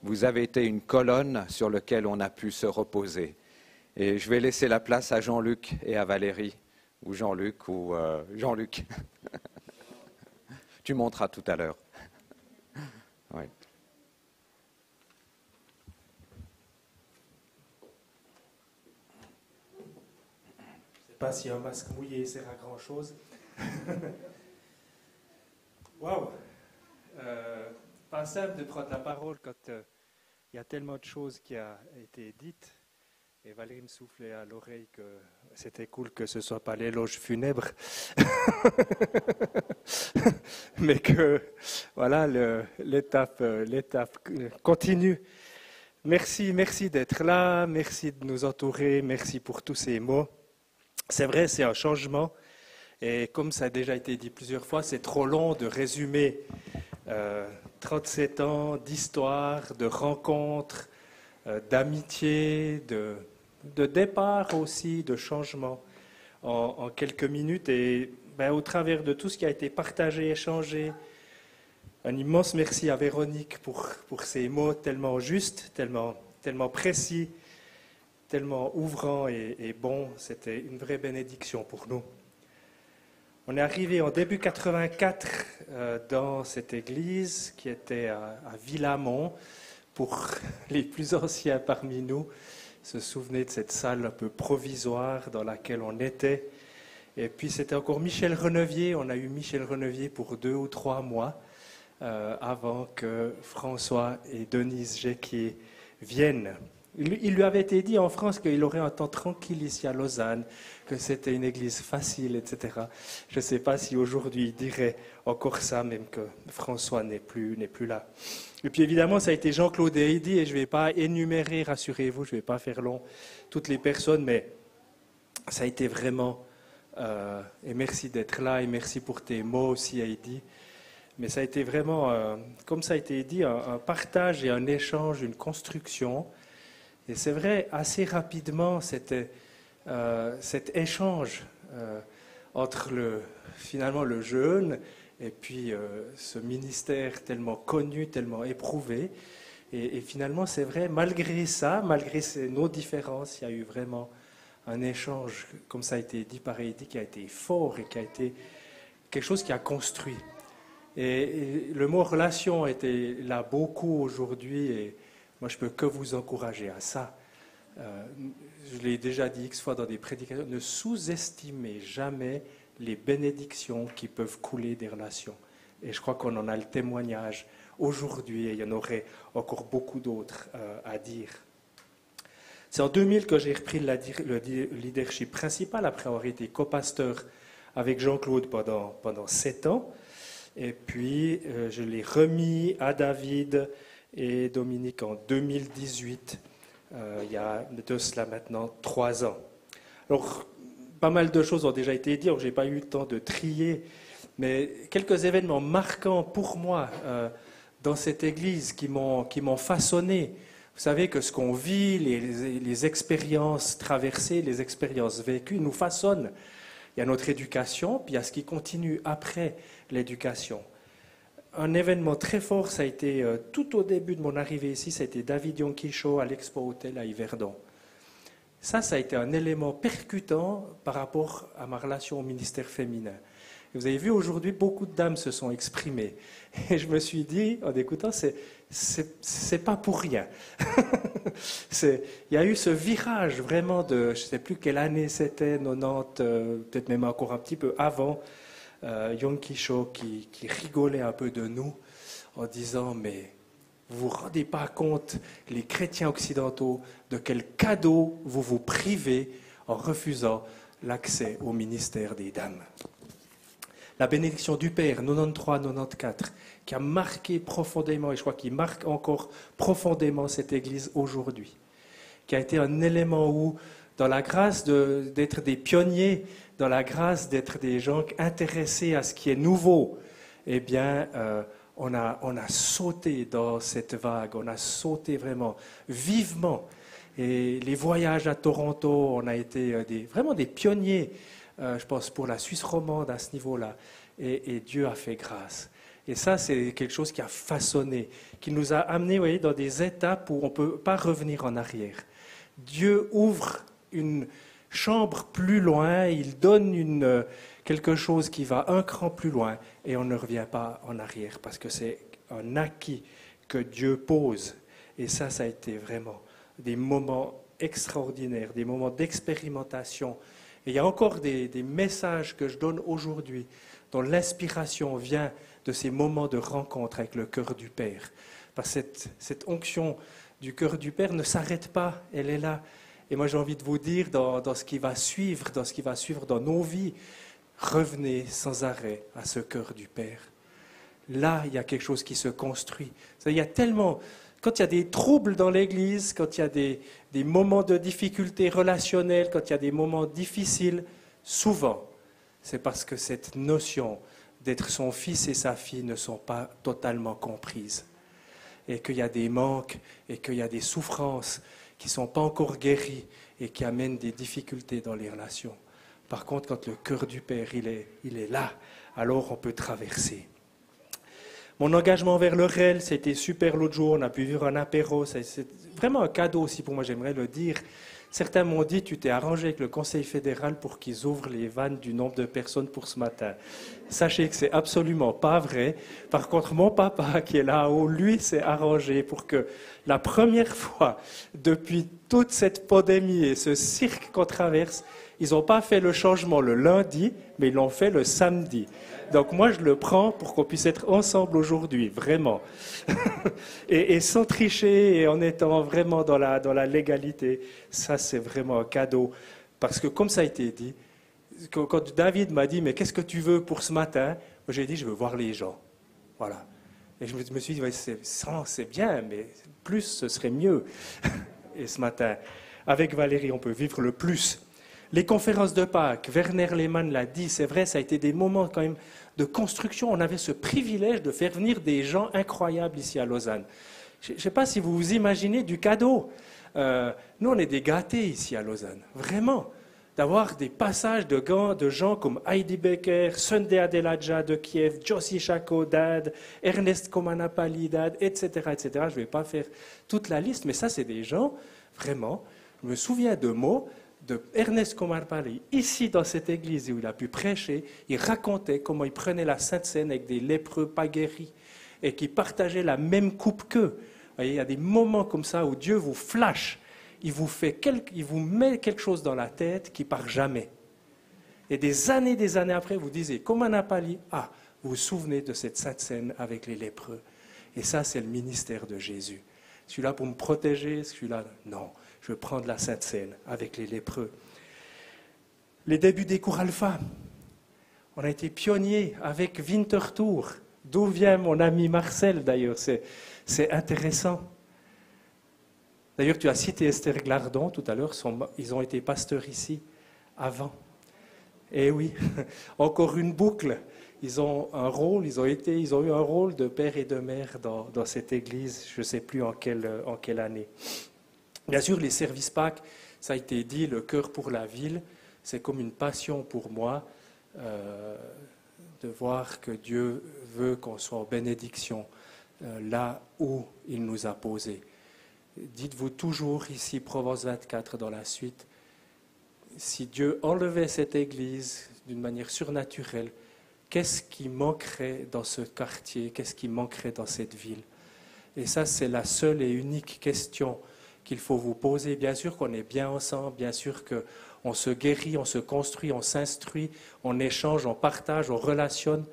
Vous avez été une colonne sur laquelle on a pu se reposer. Et je vais laisser la place à Jean-Luc et à Valérie, ou Jean-Luc, ou Jean-Luc. Tu monteras tout à l'heure. Oui. Je ne sais pas si un masque mouillé sert à grand-chose. Waouh! Pas simple de prendre la parole quand il y a tellement de choses qui ont été dites. Et Valérie me soufflait à l'oreille que c'était cool que ce ne soit pas l'éloge funèbre. Mais que voilà, l'étape continue. Merci d'être là, merci de nous entourer, merci pour tous ces mots. C'est vrai, c'est un changement. Et comme ça a déjà été dit plusieurs fois, c'est trop long de résumer 37 ans d'histoire, de rencontres, d'amitié, de départ aussi, de changement en quelques minutes. Et au travers de tout ce qui a été partagé, échangé, un immense merci à Véronique pour ces mots tellement justes, tellement précis, tellement ouvrants et bons. C'était une vraie bénédiction pour nous. On est arrivé en début 84 dans cette église qui était à Villamont. Pour les plus anciens parmi nous, se souvenaient de cette salle un peu provisoire dans laquelle on était. Et puis c'était encore Michel Renevier. On a eu Michel Renevier pour 2 ou 3 mois avant que François et Denise Jacquier viennent. Il lui avait été dit en France qu'il aurait un temps tranquille ici à Lausanne, que c'était une église facile, etc. Je ne sais pas si aujourd'hui il dirait encore ça, même que François n'est plus là. Et puis évidemment, ça a été Jean-Claude et Heidi, et je ne vais pas énumérer, rassurez-vous, je ne vais pas faire long, toutes les personnes, mais ça a été vraiment, et merci d'être là, et merci pour tes mots aussi, Heidi, mais ça a été vraiment, comme ça a été dit, un partage et un échange, une construction. Et c'est vrai, assez rapidement, cet échange entre finalement le jeune et puis ce ministère tellement connu, tellement éprouvé. Et finalement, c'est vrai, malgré ça, malgré nos différences, il y a eu vraiment un échange, comme ça a été dit par Heidi, qui a été fort et qui a été quelque chose qui a construit. Et le mot relation était là beaucoup aujourd'hui, et moi je peux que vous encourager à ça. Je l'ai déjà dit X fois dans des prédications, ne sous-estimez jamais les bénédictions qui peuvent couler des relations. Et je crois qu'on en a le témoignage aujourd'hui, et il y en aurait encore beaucoup d'autres à dire. C'est en 2000 que j'ai repris le leadership principal, après avoir été copasteur avec Jean-Claude pendant 7 ans. Et puis, je l'ai remis à David et Dominique en 2018, il y a de cela maintenant 3 ans. Alors, pas mal de choses ont déjà été dites, je n'ai pas eu le temps de trier, mais quelques événements marquants pour moi dans cette église qui m'ont façonné. Vous savez que ce qu'on vit, les expériences traversées, les expériences vécues nous façonnent. Il y a notre éducation, puis il y a ce qui continue après l'éducation. Un événement très fort, ça a été tout au début de mon arrivée ici, ça a été David Yonkicho à l'Expo Hotel à Yverdon. Ça a été un élément percutant par rapport à ma relation au ministère féminin. Et vous avez vu, aujourd'hui, beaucoup de dames se sont exprimées. Et je me suis dit, en écoutant, c'est pas pour rien. Il y a eu ce virage vraiment de, je ne sais plus quelle année c'était, 90, peut-être même encore un petit peu avant, Yonkicho qui rigolait un peu de nous en disant, mais vous ne vous rendez pas compte, les chrétiens occidentaux, de quel cadeau vous vous privez en refusant l'accès au ministère des dames. La bénédiction du Père, 93-94, qui a marqué profondément, et je crois qu'il marque encore profondément cette Église aujourd'hui, qui a été un élément où, dans la grâce d'être des pionniers, dans la grâce d'être des gens intéressés à ce qui est nouveau, eh bien, on a sauté dans cette vague, on a sauté vraiment vivement. Et les voyages à Toronto, on a été vraiment des pionniers, je pense, pour la Suisse romande à ce niveau-là. Et Dieu a fait grâce. Et ça, c'est quelque chose qui a façonné, qui nous a amenés, vous voyez, dans des étapes où on ne peut pas revenir en arrière. Dieu ouvre une chambre plus loin, il donne quelque chose qui va un cran plus loin, et on ne revient pas en arrière, parce que c'est un acquis que Dieu pose. Et ça a été vraiment des moments extraordinaires, des moments d'expérimentation. Et il y a encore des messages que je donne aujourd'hui, dont l'inspiration vient de ces moments de rencontre avec le cœur du Père. Parce que cette onction du cœur du Père ne s'arrête pas, elle est là. Et moi j'ai envie de vous dire, dans ce qui va suivre, dans nos vies, revenez sans arrêt à ce cœur du Père. Là, il y a quelque chose qui se construit. Il y a tellement... Quand il y a des troubles dans l'Église, quand il y a des moments de difficultés relationnelles, quand il y a des moments difficiles, souvent, c'est parce que cette notion d'être son fils et sa fille ne sont pas totalement comprises. Et qu'il y a des manques, et qu'il y a des souffrances qui ne sont pas encore guéries et qui amènent des difficultés dans les relations. Par contre, quand le cœur du Père, il est là, alors on peut traverser. Mon engagement vers le REL, c'était super l'autre jour, on a pu vivre un apéro, c'est vraiment un cadeau aussi pour moi, j'aimerais le dire. Certains m'ont dit, tu t'es arrangé avec le Conseil fédéral pour qu'ils ouvrent les vannes du nombre de personnes pour ce matin. Sachez que c'est absolument pas vrai. Par contre, mon papa qui est là-haut, lui, s'est arrangé pour que la première fois depuis toute cette pandémie et ce cirque qu'on traverse, ils n'ont pas fait le changement le lundi, mais ils l'ont fait le samedi. Donc moi, je le prends pour qu'on puisse être ensemble aujourd'hui, vraiment. et sans tricher et en étant vraiment dans la légalité. Ça, c'est vraiment un cadeau. Parce que comme ça a été dit, quand David m'a dit, mais qu'est-ce que tu veux pour ce matin? Moi, j'ai dit, je veux voir les gens. Voilà. Et je me suis dit, ouais, c'est bien, mais plus, ce serait mieux. Et ce matin, avec Valérie, on peut vivre le plus. Les conférences de Pâques, Werner Lehmann l'a dit, c'est vrai, ça a été des moments quand même de construction. On avait ce privilège de faire venir des gens incroyables ici à Lausanne. Je ne sais pas si vous vous imaginez du cadeau. Nous, on est des gâtés ici à Lausanne, vraiment. D'avoir des passages de gens comme Heidi Becker, Sunday Adelaja de Kiev, Josie Chako d'Inde, Ernest Komanapali d'Inde, etc., etc. Je ne vais pas faire toute la liste, mais ça, c'est des gens, vraiment. Je me souviens de mots de Ernest Komanapali, ici dans cette église où il a pu prêcher. Il racontait comment il prenait la Sainte Seine avec des lépreux pas guéris et qui partageaient la même coupe qu'eux. Il y a des moments comme ça où Dieu vous flash. Il vous met quelque chose dans la tête qui part jamais. Et des années après, vous disiez, comme un Napali, vous vous souvenez de cette sainte scène avec les lépreux. Et ça, c'est le ministère de Jésus. Celui-là pour me protéger, celui-là, non. Je veux prendre la sainte scène avec les lépreux. Les débuts des cours alpha. On a été pionniers avec Winterthur, d'où vient mon ami Marcel d'ailleurs. C'est intéressant. D'ailleurs, tu as cité Esther Glardon tout à l'heure, ils ont été pasteurs ici avant. Eh oui, encore une boucle. Ils ont un rôle, ils ont eu un rôle de père et de mère dans cette église, je ne sais plus en quelle année. Bien sûr, les services Pâques, ça a été dit, le cœur pour la ville, c'est comme une passion pour moi de voir que Dieu veut qu'on soit en bénédiction là où il nous a posés. Dites-vous toujours ici, Provence 24, dans la suite, si Dieu enlevait cette église d'une manière surnaturelle, qu'est-ce qui manquerait dans ce quartier, qu'est-ce qui manquerait dans cette ville? Et ça, c'est la seule et unique question qu'il faut vous poser. Bien sûr qu'on est bien ensemble, bien sûr qu'on se guérit, on se construit, on s'instruit, on échange, on partage, on relationne,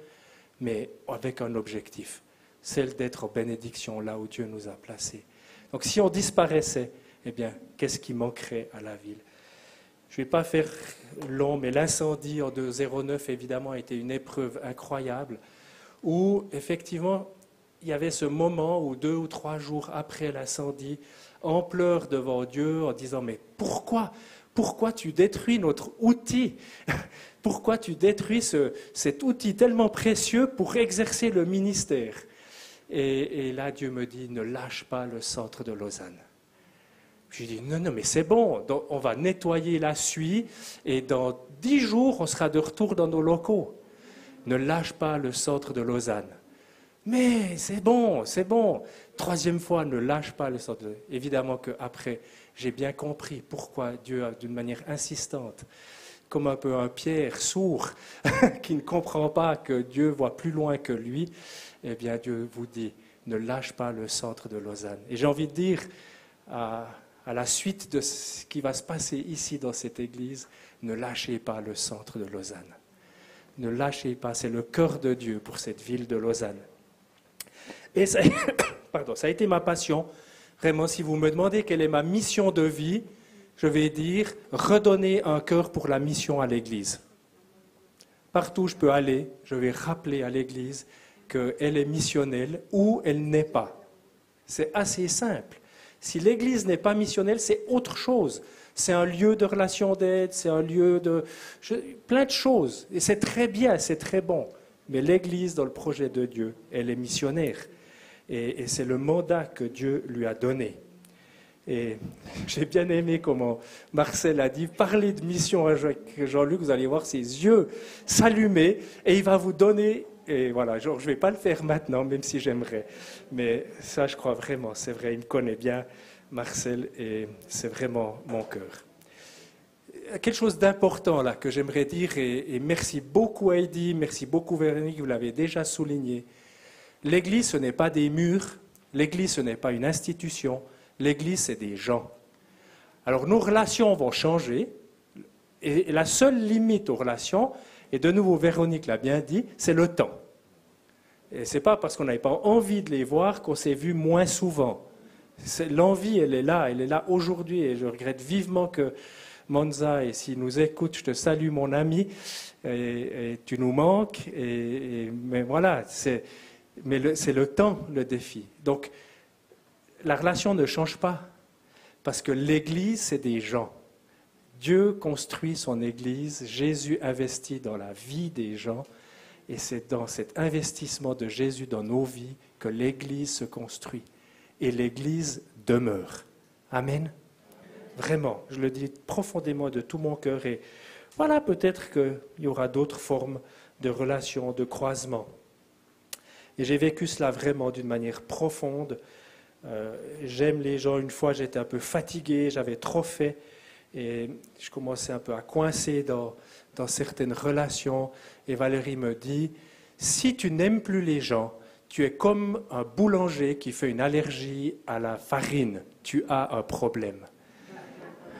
mais avec un objectif, celle d'être en bénédiction là où Dieu nous a placés. Donc si on disparaissait, eh bien, qu'est-ce qui manquerait à la ville? Je ne vais pas faire long, mais l'incendie en 09, évidemment, a été une épreuve incroyable, où, effectivement, il y avait ce moment où 2 ou 3 jours après l'incendie, on pleure devant Dieu en disant « Mais pourquoi tu détruis notre outil? Pourquoi tu détruis cet outil tellement précieux pour exercer le ministère ?» Et là, Dieu me dit, ne lâche pas le centre de Lausanne. Je lui dis, non, mais c'est bon, donc on va nettoyer la suie et dans 10 jours, on sera de retour dans nos locaux. Ne lâche pas le centre de Lausanne. Mais c'est bon. 3e fois, ne lâche pas le centre. Évidemment qu'après, j'ai bien compris pourquoi Dieu, d'une manière insistante, comme un peu un Pierre sourd, qui ne comprend pas que Dieu voit plus loin que lui, eh bien Dieu vous dit, ne lâche pas le centre de Lausanne. Et j'ai envie de dire, à la suite de ce qui va se passer ici dans cette église, ne lâchez pas le centre de Lausanne. Ne lâchez pas, c'est le cœur de Dieu pour cette ville de Lausanne. Et ça a été ma passion. Vraiment, si vous me demandez quelle est ma mission de vie, je vais dire redonner un cœur pour la mission à l'Église. Partout où je peux aller, je vais rappeler à l'Église qu'elle est missionnelle ou elle n'est pas. C'est assez simple. Si l'Église n'est pas missionnelle, c'est autre chose. C'est un lieu de relation d'aide, c'est un lieu de... plein de choses. Et c'est très bien, c'est très bon. Mais l'Église, dans le projet de Dieu, elle est missionnaire. Et c'est le mandat que Dieu lui a donné. Et j'ai bien aimé comment Marcel a dit, parlez de mission avec Jean-Luc, vous allez voir ses yeux s'allumer et il va vous donner, et voilà, genre, je ne vais pas le faire maintenant, même si j'aimerais. Mais ça, je crois vraiment, c'est vrai, il me connaît bien, Marcel, et c'est vraiment mon cœur. quelque chose d'important là que j'aimerais dire, et merci beaucoup Heidi, merci beaucoup Véronique, vous l'avez déjà souligné. L'Église, ce n'est pas des murs, l'Église, ce n'est pas une institution, l'Église, c'est des gens. Alors nos relations vont changer, et la seule limite aux relations, et de nouveau Véronique l'a bien dit, c'est le temps. Et ce n'est pas parce qu'on n'avait pas envie de les voir qu'on s'est vu moins souvent. L'envie, elle est là aujourd'hui, et je regrette vivement que Monza, et s'il nous écoute, je te salue mon ami, et tu nous manques, mais voilà, c'est le temps, le défi. Donc, la relation ne change pas, parce que l'Église, c'est des gens. Dieu construit son Église, Jésus investit dans la vie des gens, et c'est dans cet investissement de Jésus dans nos vies que l'Église se construit, et l'Église demeure. Amen. Vraiment, je le dis profondément de tout mon cœur, et voilà, peut-être qu'il y aura d'autres formes de relations, de croisements. Et j'ai vécu cela vraiment d'une manière profonde. J'aime les gens. Une fois, j'étais un peu fatigué, j'avais trop fait, et je commençais un peu à coincer dans certaines relations. Et Valérie me dit, si tu n'aimes plus les gens, tu es comme un boulanger qui fait une allergie à la farine. Tu as un problème.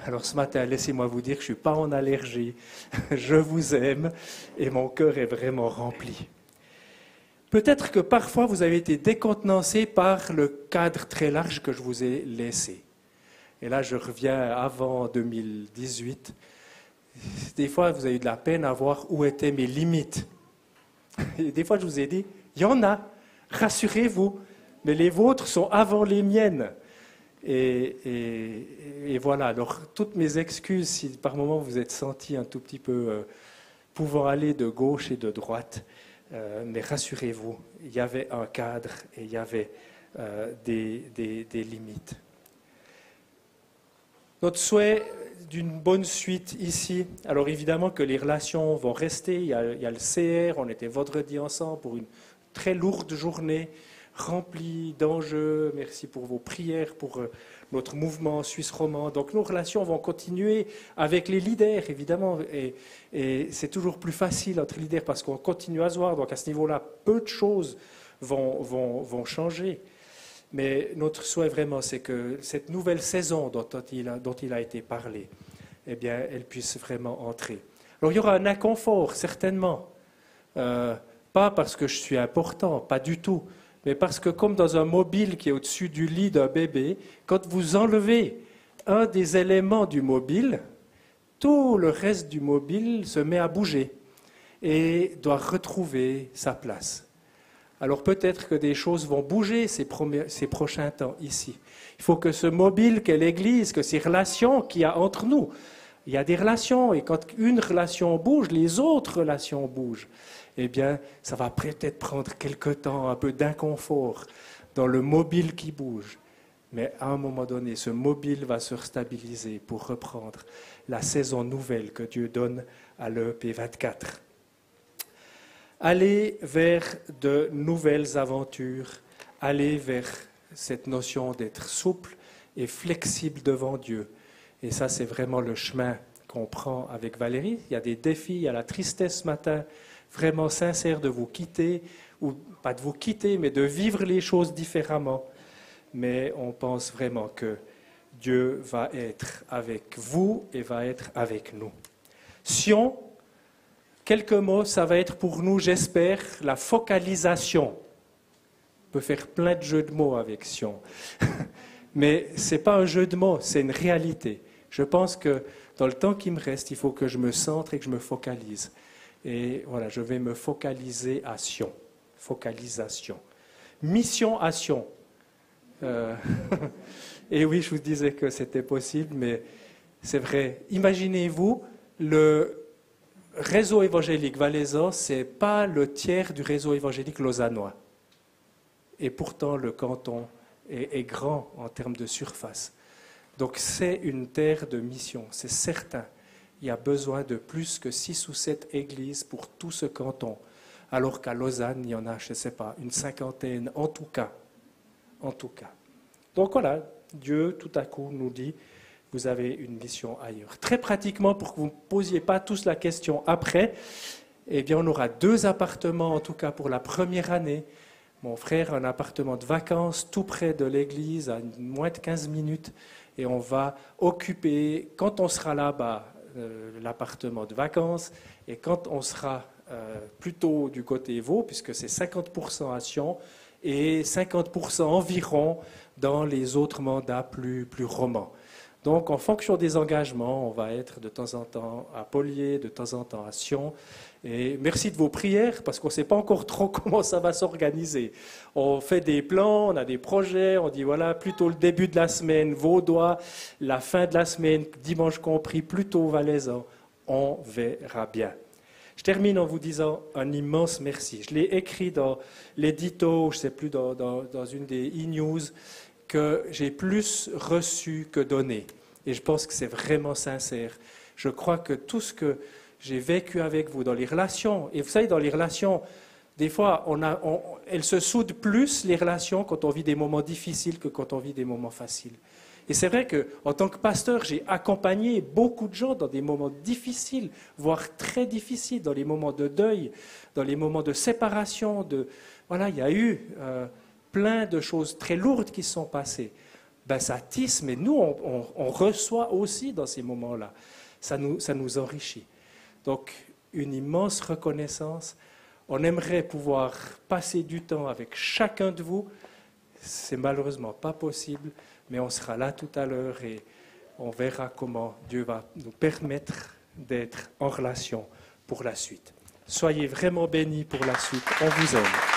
Alors ce matin, laissez-moi vous dire que je ne suis pas en allergie, je vous aime et mon cœur est vraiment rempli. Peut-être que parfois vous avez été décontenancé par le cadre très large que je vous ai laissé. Et là, je reviens avant 2018. Des fois, vous avez eu de la peine à voir où étaient mes limites. Et des fois, je vous ai dit, il y en a, rassurez-vous, mais les vôtres sont avant les miennes. Et voilà, alors toutes mes excuses si par moment vous êtes senti un tout petit peu pouvant aller de gauche et de droite, mais rassurez-vous, il y avait un cadre et il y avait des limites. Notre souhait d'une bonne suite ici, alors évidemment que les relations vont rester, il y a le CR, on était vendredi ensemble pour une très lourde journée, rempli d'enjeux. Merci pour vos prières, pour notre mouvement suisse romand. Donc nos relations vont continuer avec les leaders, évidemment. Et c'est toujours plus facile entre leaders parce qu'on continue à se voir. Donc à ce niveau-là, peu de choses vont changer. Mais notre souhait vraiment, c'est que cette nouvelle saison dont il a été parlé, eh bien, elle puisse vraiment entrer. Alors il y aura un inconfort, certainement. Pas parce que je suis important, pas du tout. Mais parce que comme dans un mobile qui est au-dessus du lit d'un bébé, quand vous enlevez un des éléments du mobile, tout le reste du mobile se met à bouger et doit retrouver sa place. Alors peut-être que des choses vont bouger ces prochains temps ici. Il faut que ce mobile qu'est l'Église, que ces relations qu'il y a entre nous, il y a des relations, et quand une relation bouge, les autres relations bougent. Eh bien, ça va peut-être prendre quelque temps, un peu d'inconfort dans le mobile qui bouge. Mais à un moment donné, ce mobile va se stabiliser pour reprendre la saison nouvelle que Dieu donne à l'EP24. Aller vers de nouvelles aventures, aller vers cette notion d'être souple et flexible devant Dieu. Et ça, c'est vraiment le chemin qu'on prend avec Valérie. Il y a des défis, il y a la tristesse ce matin, vraiment sincère de vous quitter, ou pas de vous quitter, mais de vivre les choses différemment. Mais on pense vraiment que Dieu va être avec vous et va être avec nous. Sion, quelques mots, ça va être pour nous, j'espère, la focalisation. On peut faire plein de jeux de mots avec Sion. Mais ce n'est pas un jeu de mots, c'est une réalité. Je pense que dans le temps qui me reste, il faut que je me centre et que je me focalise. Et voilà, je vais me focaliser à Sion. Focalisation. Mission à Sion. Et oui, je vous disais que c'était possible, mais c'est vrai. Imaginez-vous, le réseau évangélique valaisan, ce n'est pas le tiers du réseau évangélique lausannois. Et pourtant, le canton est grand en termes de surface. Donc c'est une terre de mission, c'est certain. Il y a besoin de plus que 6 ou 7 églises pour tout ce canton, alors qu'à Lausanne, il y en a, je ne sais pas, une 50aine, en tout cas. En tout cas. Donc voilà, Dieu, tout à coup, nous dit, vous avez une mission ailleurs. Très pratiquement, pour que vous ne posiez pas tous la question après, eh bien, on aura 2 appartements, en tout cas pour la première année. Mon frère a un appartement de vacances tout près de l'église, à moins de 15 minutes, et on va occuper, quand on sera là-bas, l'appartement de vacances, et quand on sera plutôt du côté Vaud, puisque c'est 50% à Sion et 50% environ dans les autres mandats plus romans. Donc, en fonction des engagements, on va être de temps en temps à Polier, de temps en temps à Sion. Et merci de vos prières, parce qu'on ne sait pas encore trop comment ça va s'organiser. On fait des plans, on a des projets, on dit voilà, plutôt le début de la semaine vaudois, la fin de la semaine, dimanche compris, plutôt valaisan. On verra bien. Je termine en vous disant un immense merci. Je l'ai écrit dans l'édito, je ne sais plus, dans une des e-news, que j'ai plus reçu que donné. Et je pense que c'est vraiment sincère. Je crois que tout ce que j'ai vécu avec vous dans les relations, et vous savez, dans les relations, des fois, elles se soudent plus, les relations, quand on vit des moments difficiles que quand on vit des moments faciles. Et c'est vrai qu'en tant que pasteur, j'ai accompagné beaucoup de gens dans des moments difficiles, voire très difficiles, dans les moments de deuil, dans les moments de séparation. Voilà, il y a eu plein de choses très lourdes qui se sont passées. Ben, ça tisse, mais nous, on reçoit aussi dans ces moments-là. Ça nous enrichit. Donc, une immense reconnaissance. On aimerait pouvoir passer du temps avec chacun de vous. C'est malheureusement pas possible, mais on sera là tout à l'heure et on verra comment Dieu va nous permettre d'être en relation pour la suite. Soyez vraiment bénis pour la suite. On vous aime.